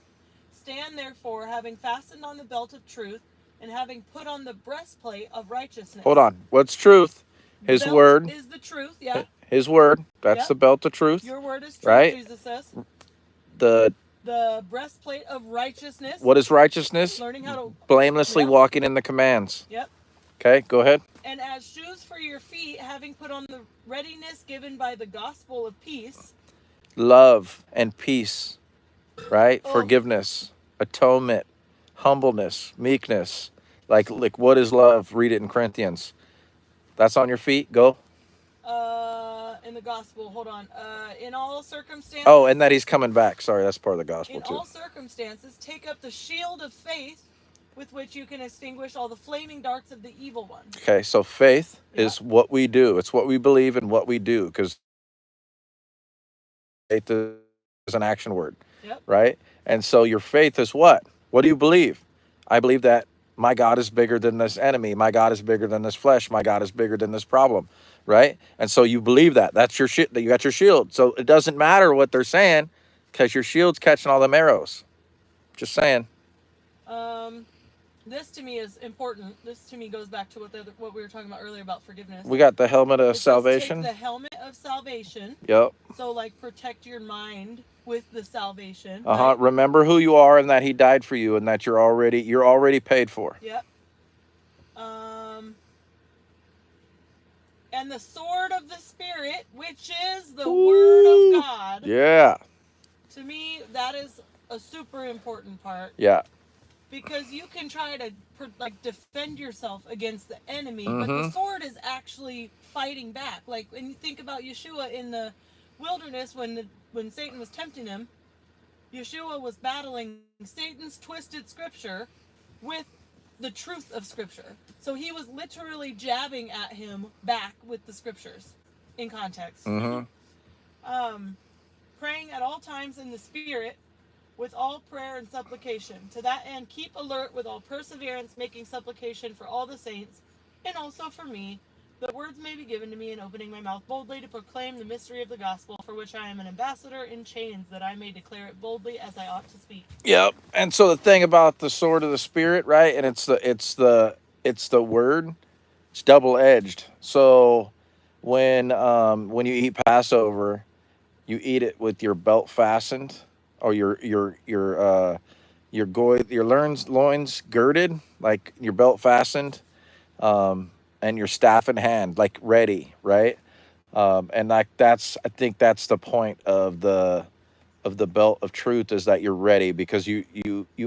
Stand therefore, having fastened on the belt of truth, and having put on the breastplate of righteousness. Hold on. What's truth? His belt word is the truth, yeah. His word. That's the belt of truth. Your word is truth, right? Jesus says. The breastplate of righteousness. What is righteousness? Learning how to blamelessly walking in the commands. Yep. Okay, go ahead. And as shoes for your feet, having put on the readiness given by the gospel of peace. Love and peace, right? Forgiveness, atonement, humbleness, meekness. Like what is love? Read it in Corinthians. That's on your feet. Go. In the gospel, hold on. In all circumstances. Oh, and that he's coming back. Sorry, that's part of the gospel too. In all circumstances, take up the shield of faith, with which you can extinguish all the flaming darts of the evil one. Okay, so faith is what we do. It's what we believe and what we do, because faith is an action word, right? And so your faith is what? What do you believe? I believe that my God is bigger than this enemy. My God is bigger than this flesh. My God is bigger than this problem, right? And so you believe that. That's your shit. You got your shield. So it doesn't matter what they're saying, because your shield's catching all them arrows. Just saying. This to me is important. This to me goes back to what we were talking about earlier about forgiveness. We got the helmet of salvation. Take the helmet of salvation. Yep. So like protect your mind with the salvation. Right? Remember who you are and that he died for you and that you're already paid for. Yep. And the sword of the Spirit, which is the word of God. Yeah. To me, that is a super important part. Yeah. because you can try to like defend yourself against the enemy, but Mm-hmm. the sword is actually fighting back. Like when you think about Yeshua in the wilderness when Satan was tempting him, Yeshua was battling Satan's twisted scripture with the truth of scripture. So he was literally jabbing at him back with the scriptures in context. Mm-hmm. Praying at all times in the Spirit with all prayer and supplication. To that end, keep alert with all perseverance, making supplication for all the saints, and also for me, that words may be given to me in opening my mouth boldly to proclaim the mystery of the gospel, for which I am an ambassador in chains, that I may declare it boldly as I ought to speak. Yep. And so the thing about the sword of the Spirit, right? And it's the word. It's double edged. So when you eat Passover, you eat it with your belt fastened, or your loins girded, like your belt fastened, and your staff in hand, like ready, right? And like I think that's the point of the belt of truth, is that you're ready, because you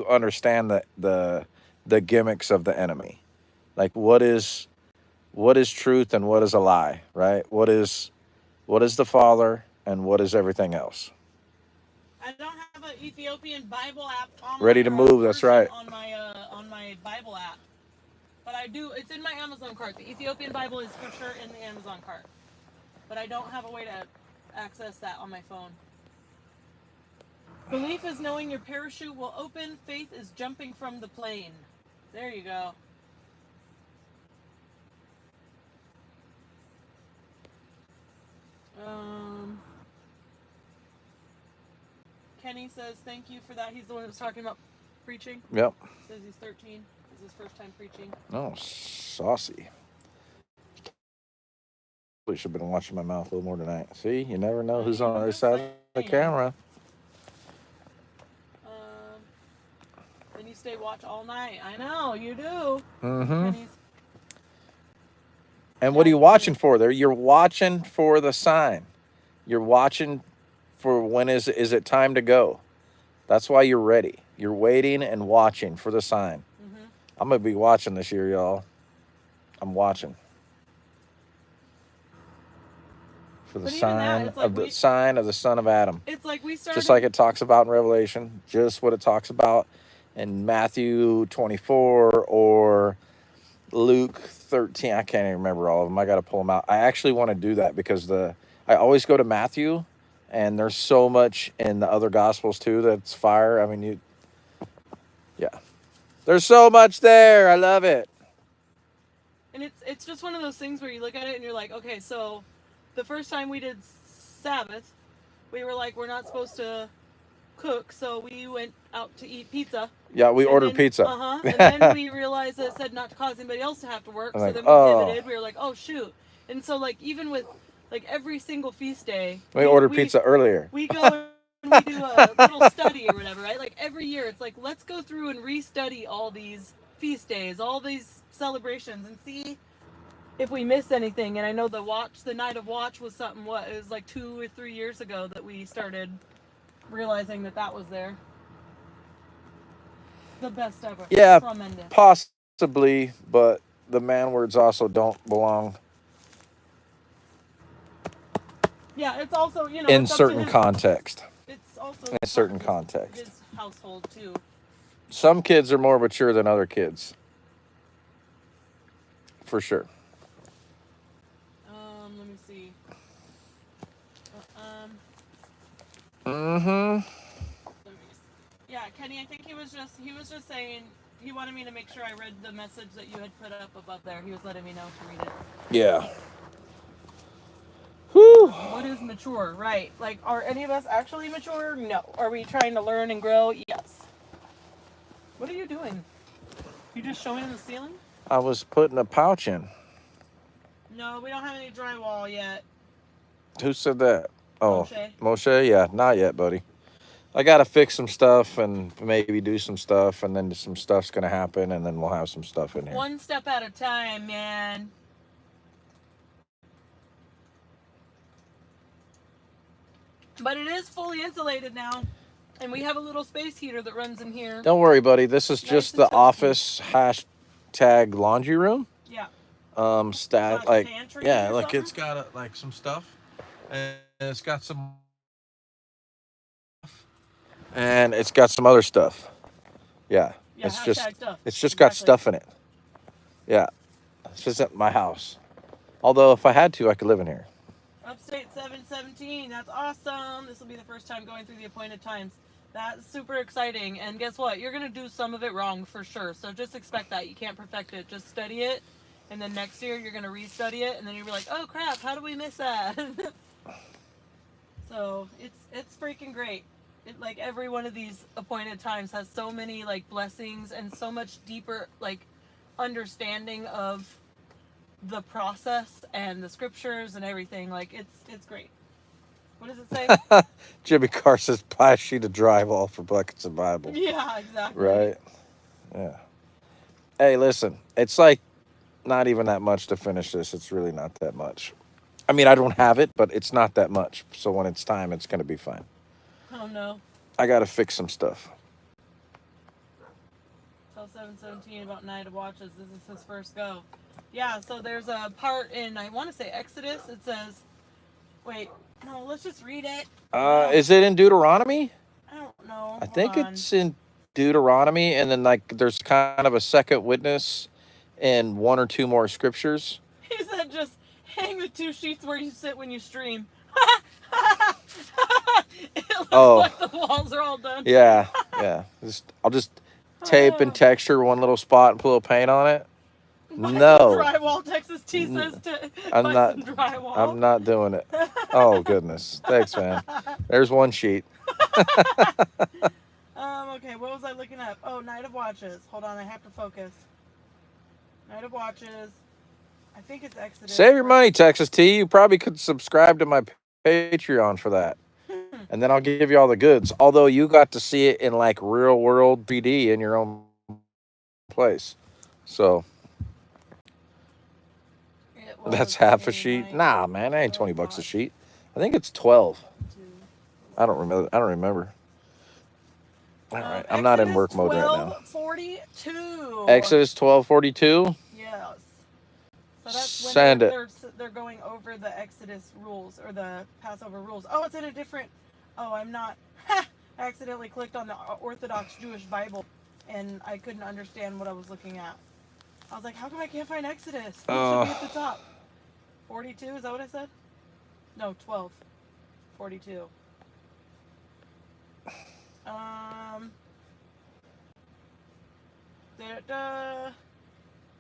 understand the gimmicks of the enemy, like what is truth and what is a lie, right? What is the Father and what is everything else? I don't have an Ethiopian Bible app on Ready to move. That's right. on my Bible app, but I do. It's in my Amazon cart. The Ethiopian Bible is for sure in the Amazon cart, but I don't have a way to access that on my phone. Belief is knowing your parachute will open. Faith is jumping from the plane. There you go. Kenny says thank you for that. He's the one that was talking about preaching. Yep. Says he's 13. This is his first time preaching. Oh, saucy. Probably should have been watching my mouth a little more tonight. See, you never know who's on the other side of the camera. Then you stay watch all night. I know, you do. Mm-hmm. And what are you watching for there? You're watching for the sign. You're watching for when is it time to go. That's why you're ready. You're waiting and watching for the sign. Mm-hmm. I'm going to be watching this year, y'all. I'm watching. For the sign sign of the son of Adam. It's like we started, just like it talks about in Revelation, just what it talks about in Matthew 24 or Luke 13. I can't even remember all of them. I got to pull them out. I actually want to do that because I always go to Matthew, and there's so much in the other gospels too that's fire. I mean, there's so much there. I love it. And it's just one of those things where you look at it and you're like, okay, so the first time we did Sabbath, we were like, we're not supposed to cook, so we went out to eat pizza. Yeah, we ordered pizza. And then we realized that it said not to cause anybody else to have to work, so then we pivoted. We were like, oh shoot. And so like even with like every single feast day, we ordered pizza earlier. We go and we do a little study or whatever, right? Like every year it's like, let's go through and restudy all these feast days, all these celebrations, and see if we missed anything. And I know the night of watch was something, it was like 2 or 3 years ago that we started realizing that was there. The best ever. Yeah, possibly, but the man words also don't belong. Yeah, it's also, in certain context. It's also in a certain context. His household too. Some kids are more mature than other kids. For sure. Let me see. Yeah, Kenny, I think he was just saying he wanted me to make sure I read the message that you had put up above there. He was letting me know to read it. Yeah. Whew. What is mature? Right. Like, are any of us actually mature? No. Are we trying to learn and grow? Yes. What are you doing? You just showing the ceiling? I was putting a pouch in. No, we don't have any drywall yet. Who said that? Oh, Moshe. Yeah, not yet, buddy. I got to fix some stuff and maybe do some stuff, and then some stuff's going to happen, and then we'll have some stuff in here. One step at a time, man. But it is fully insulated now. And we have a little space heater that runs in here. Don't worry, buddy. This is Nice just and the toasty. office hashtag laundry room. Yeah. Stat Slash like pantry yeah, or like something? it's got like some stuff, and it's got some, and it's got some other stuff. Yeah, Yeah, it's just stuff. it's just got stuff in it. Yeah, this isn't my house. Although if I had to, I could live in here. Upstate 717. That's awesome. This will be the first time going through the appointed times. That's super exciting. And guess what? You're going to do some of it wrong for sure. So just expect that. You can't perfect it. Just study it. And then next year you're going to restudy it. And then you'll be like, oh crap, how did we miss that? So it's freaking great. Like every one of these appointed times has so many like blessings and so much deeper like understanding of the process and the scriptures and everything. Like it's great. What does it say? Jimmy Carr says, buy a sheet of drywall for buckets of Bible. Yeah, exactly. Right? Yeah. Hey, listen, it's like not even that much to finish this. It's really not that much. I mean, I don't have it, but it's not that much. So when it's time, it's going to be fine. Oh no. I got to fix some stuff. Tell 717 about Night of Watches. This is his first go. Yeah, so there's a part in, I want to say Exodus. It says, wait, no, let's just read it. Is it in Deuteronomy? I don't know. I think it's in Deuteronomy, and then like there's kind of a second witness and one or two more scriptures. He said just hang the 2 sheets where you sit when you stream. It looks like the walls are all done. Yeah. I'll just tape and texture one little spot and put a little paint on it. No. Drywall, Texas T says to I'm buy not. some drywall. I'm not doing it. Oh goodness. Thanks, man. There's one sheet. Okay, what was I looking up? Oh, Night of Watches. Hold on, I have to focus. Night of Watches. I think it's Exodus. Save your money, Texas T. You probably could subscribe to my Patreon for that. And then I'll give you all the goods. Although you got to see it in like real world PD in your own place. So that's half a sheet. Nah, man, that ain't $20 a sheet. I think it's 12. I don't remember. All right, I'm not in work mode right now. 12:42. Exodus 12:42. Yes. So that's when Send it. they're going over the Exodus rules or the Passover rules. Oh, it's in a different. Oh, I'm not. I accidentally clicked on the Orthodox Jewish Bible, and I couldn't understand what I was looking at. I was like, how come I can't find Exodus? It should be at the top. 42, is that what I said? No, 12. 42. Oh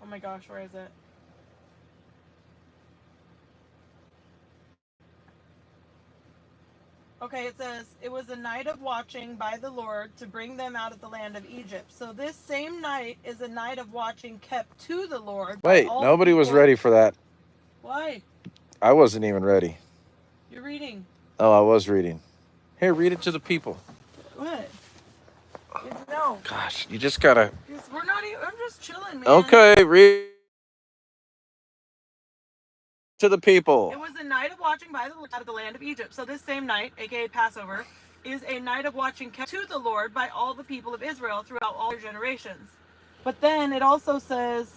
my gosh, where is it? Okay, it says, it was a night of watching by the Lord to bring them out of the land of Egypt. So this same night is a night of watching kept to the Lord. Wait, nobody was ready for that. Why? I wasn't even ready. You're reading. Oh, I was reading. Here, read it to the people. What? No. Gosh, you just gotta. We're not even, I'm just chilling, man. Okay, read to the people. It was a night of watching by the Lord out of the land of Egypt. So this same night, aka Passover, is a night of watching kept to the Lord by all the people of Israel throughout all their generations. But then it also says,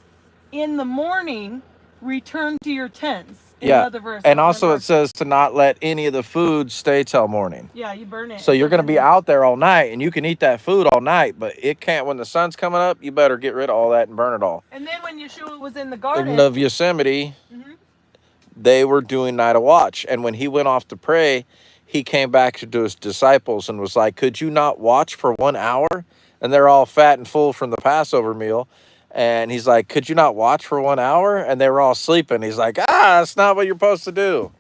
in the morning, return to your tents. Yeah, another verse. and also it says to not let any of the food stay till morning. Yeah, you burn it. So you're going to be out there all night, and you can eat that food all night, but it can't, when the sun's coming up, you better get rid of all that and burn it all. And then when Yeshua was in the garden. In the Yosemite, they were doing night of watch. And when he went off to pray, he came back to his disciples and was like, could you not watch for 1 hour? And they're all fat and full from the Passover meal. And he's like, could you not watch for 1 hour? And they were all sleeping. He's like, that's not what you're supposed to do.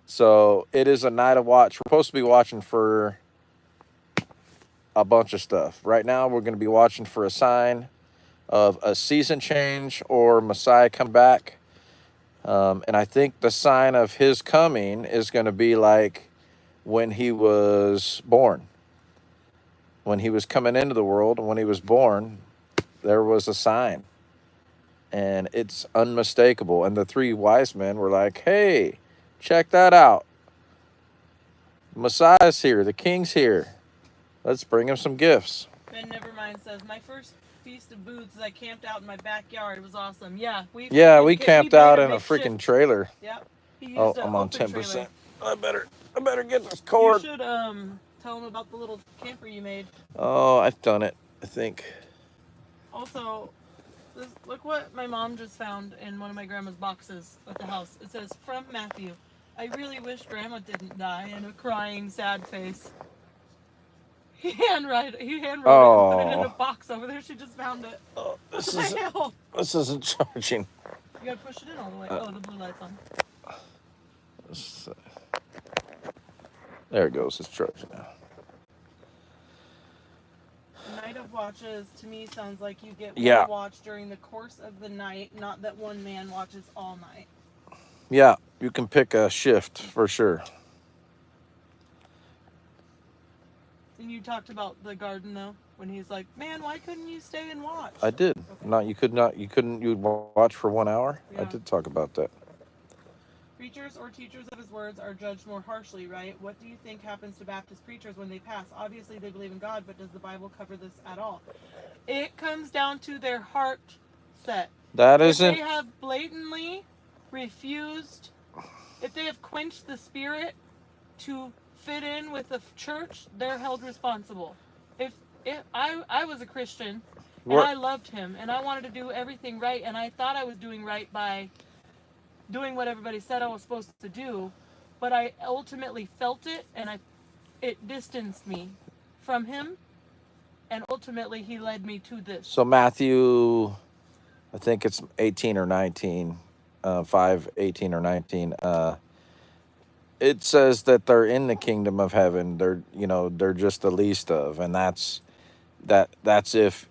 So it is a night of watch. We're supposed to be watching for a bunch of stuff. Right now, we're going to be watching for a sign of a season change or Messiah come back. And I think the sign of his coming is going to be like when he was born. When he was coming into the world, and when he was born, there was a sign. And it's unmistakable. And the 3 wise men were like, hey, check that out. Messiah's here. The king's here. Let's bring him some gifts. Ben Nevermind says, my first Feast of Booths, I camped out in my backyard. It was awesome. Yeah, we Camped made out a in a makeshift. freaking trailer. Yep. He used Oh, an I'm on open 10%. trailer. I better get this You cord. should tell him about the little camper you made. Oh, I've done it, I think. Also, look what my mom just found in one of my grandma's boxes at the house. It says, from Matthew, I really wish Grandma didn't die, and a crying, sad face. He handwrote it and put it in a box over there. She just found it. Oh, This isn't charging. You gotta push it in all the way. The blue light's on. There it goes. It's charging now. Night of watches to me sounds like you get one watch during the course of the night, not that one man watches all night. Yeah, you can pick a shift for sure. And you talked about the garden though, when he's like, "Man, why couldn't you stay and watch?" I did. Okay. You'd watch for 1 hour? Yeah. I did talk about that. Preachers or teachers of his words are judged more harshly, right? What do you think happens to Baptist preachers when they pass? Obviously they believe in God, but does the Bible cover this at all? It comes down to their heart set. If they have blatantly refused, if they have quenched the spirit to fit in with the church, they're held responsible. If I was a Christian and I loved him and I wanted to do everything right and I thought I was doing right by doing what everybody said I was supposed to do, but I ultimately felt it and it distanced me from him, and ultimately he led me to this. So Matthew, I think it's 18 or 19, 5, 18 or 19. It says that they're in the kingdom of heaven. They're just the least of, and that's if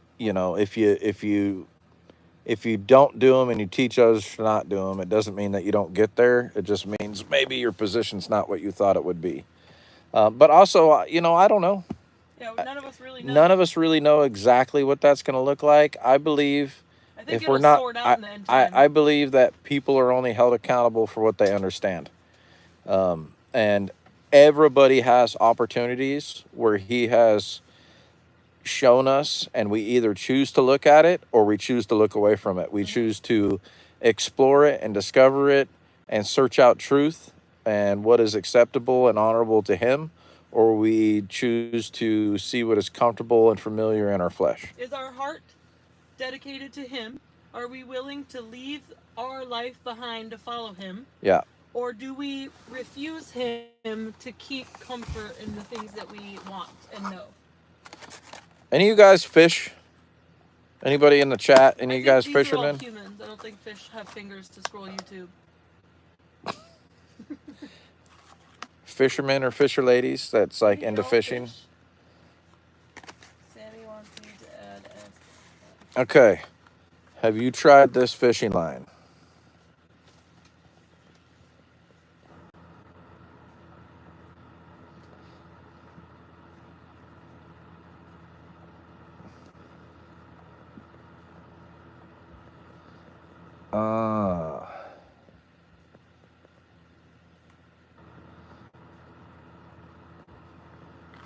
if you don't do them and you teach others to not do them, it doesn't mean that you don't get there. It just means maybe your position's not what you thought it would be. But also, I don't know. Yeah, none of us really know. None of us really know exactly what that's going to look like. I believe if we're not, I believe that people are only held accountable for what they understand. And everybody has opportunities where he has shown us, and we either choose to look at it or we choose to look away from it. We choose to explore it and discover it and search out truth and what is acceptable and honorable to him, or we choose to see what is comfortable and familiar in our flesh. Is our heart dedicated to him? Are we willing to leave our life behind to follow him? Yeah. Or do we refuse him to keep comfort in the things that we want and know? Any of you guys fish? Anybody in the chat? Any of you guys fishermen? Are all humans. I don't think fish have fingers to scroll YouTube. Fishermen or fisher ladies that's like into fishing. Sammy wants me to add Okay. Have you tried this fishing line?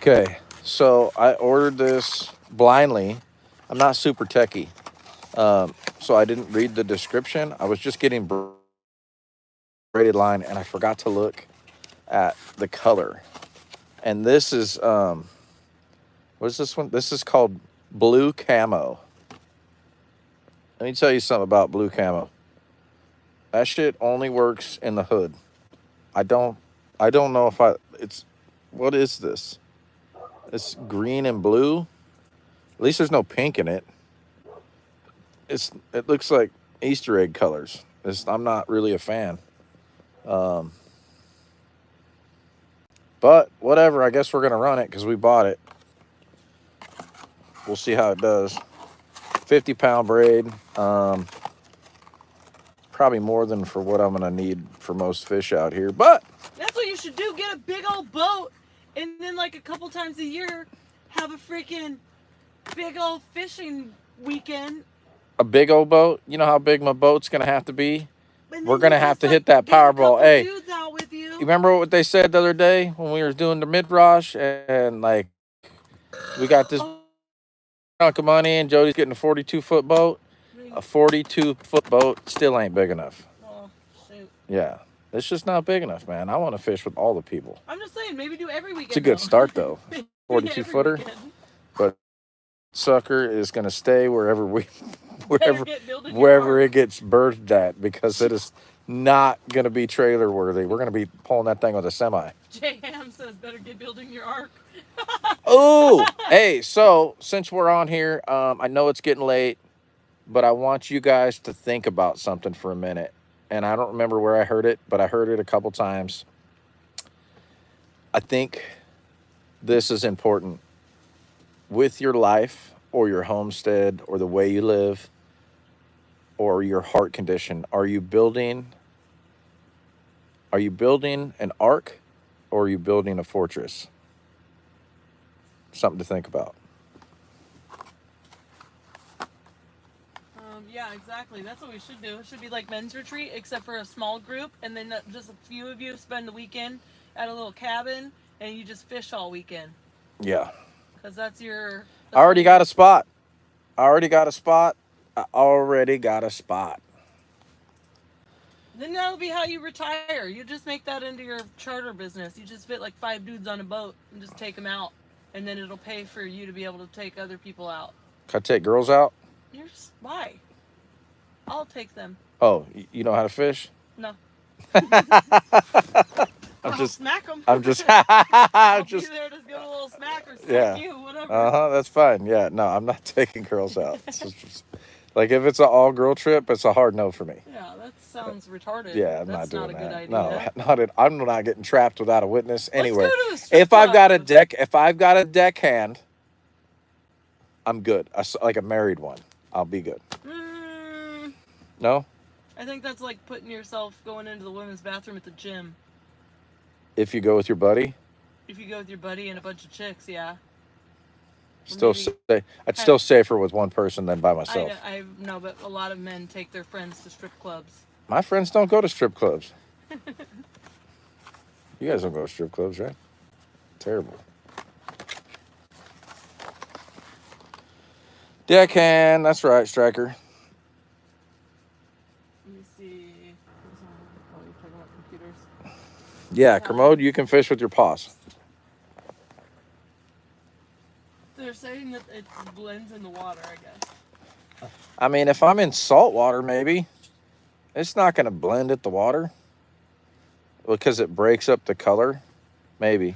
Okay, so I ordered this blindly. I'm not super techie, so I didn't read the description. I was just getting braided line, and I forgot to look at the color. And this is, what is this one? This is called Blue Camo. Let me tell you something about blue camo. That shit only works in the hood. I don't know if what is this? It's green and blue. At least there's no pink in it. It looks like Easter egg colors. I'm not really a fan. But whatever, I guess we're gonna run it because we bought it. We'll see how it does. 50-pound braid. Probably more than for what I'm gonna need for most fish out here. But that's what you should do. Get a big old boat, and then like a couple times a year, have a freaking big old fishing weekend. A big old boat? You know how big my boat's gonna have to be? We're gonna have to hit that Powerball. Hey, you remember what they said the other day when we were doing the mid-rosh and like We got this Oh, chunk of money, and Jody's getting a 42-foot boat. A 42-foot boat still ain't big enough. oh, shoot. Yeah, it's just not big enough, man. I want to fish with all the people. I'm just saying, maybe do every weekend. It's a good though. start, though. Maybe 42 every footer, weekend. but sucker is going to stay wherever Better get building your wherever ark. it gets berthed at, because it is not going to be trailer worthy. We're going to be pulling that thing with a semi. J Ham says, better get building your ark. Oh, hey, so since we're on here, I know it's getting late, but I want you guys to think about something for a minute. And I don't remember where I heard it, but I heard it a couple times. I think this is important. With your life or your homestead or the way you live or your heart condition, are you building an ark, or are you building a fortress? Something to think about. Yeah, exactly. That's what we should do. It should be like men's retreat, except for a small group, and then just a few of you spend the weekend at a little cabin, and you just fish all weekend. Yeah. Because that's your... I already got a spot. Then that'll be how you retire. You just make that into your charter business. You just fit like 5 dudes on a boat and just take them out. And then it'll pay for you to be able to take other people out. Can I take girls out? Why? I'll take them. Oh, you know how to fish? No. I'm just smack them. I'm just I'll be there to give a little smack or smack you, whatever. That's fine. Yeah, no, I'm not taking girls out. Like, if it's an all-girl trip, it's a hard no for me. Yeah, that sounds retarded. Yeah, I'm That's not doing not a that. good idea. No, I'm not getting trapped without a witness anywhere. Let's go to the strip If I've got a club. if I've got a deckhand, I'm good. Like a married one, I'll be good. No? I think that's like putting yourself going into the women's bathroom at the gym. If you go with your buddy? If you go with your buddy and a bunch of chicks, yeah. I'd still safer with one person than by myself. I know, but a lot of men take their friends to strip clubs. My friends don't go to strip clubs. You guys don't go to strip clubs, right? Terrible. Deckhand, that's right, Striker. Let me see. Oh, you're talking about computers. Yeah, Kermode, you can fish with your paws. They're saying that it blends in the water, I guess. I mean, if I'm in salt water, maybe. It's not going to blend at the water because it breaks up the color. Maybe.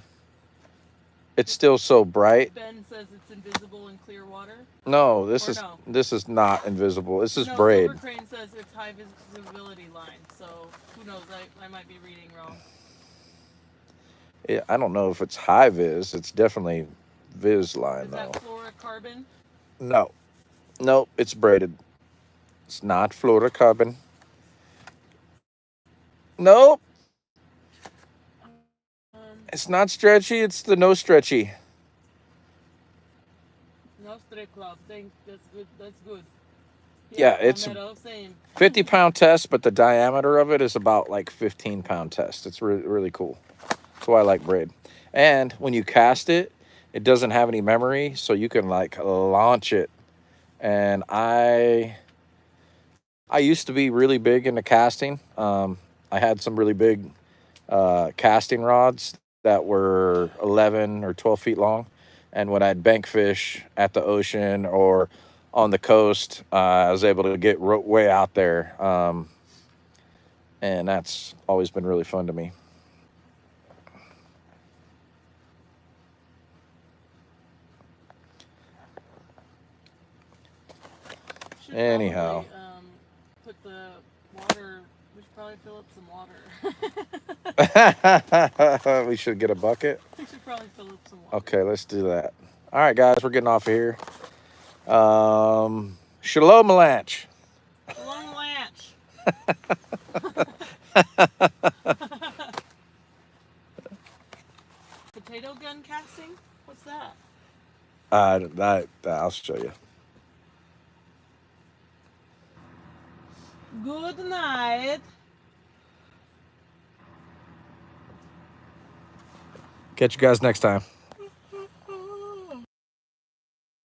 It's still so bright. Ben says it's invisible in clear water. No, this is not invisible. This is no, braid. Silver Crane says it's high visibility line. So who knows? I might be reading wrong. Yeah, I don't know if it's high vis. It's definitely vis line, though. Is that fluorocarbon? No. Nope, it's braided. It's not fluorocarbon. Nope. It's not stretchy. It's the no stretchy. No strip club. That's good. That's good. Yeah, it's a 50-pound test, but the diameter of it is about like 15-pound test. It's really cool. That's why I like braid. And when you cast it, it doesn't have any memory, so you can like launch it. And I used to be really big into casting. I had some really big casting rods that were 11 or 12 feet long. And when I'd bank fish at the ocean or on the coast, I was able to get way out there. And that's always been really fun to me. Anyhow. Put the water. We should probably fill up some water. We should get a bucket. We should probably fill up some water. Okay, let's do that. All right, guys, we're getting off of here. Shalom, Melanch. Shalom, Melanch. Potato gun casting? What's that? I'll show you. Good night. Catch you guys next time.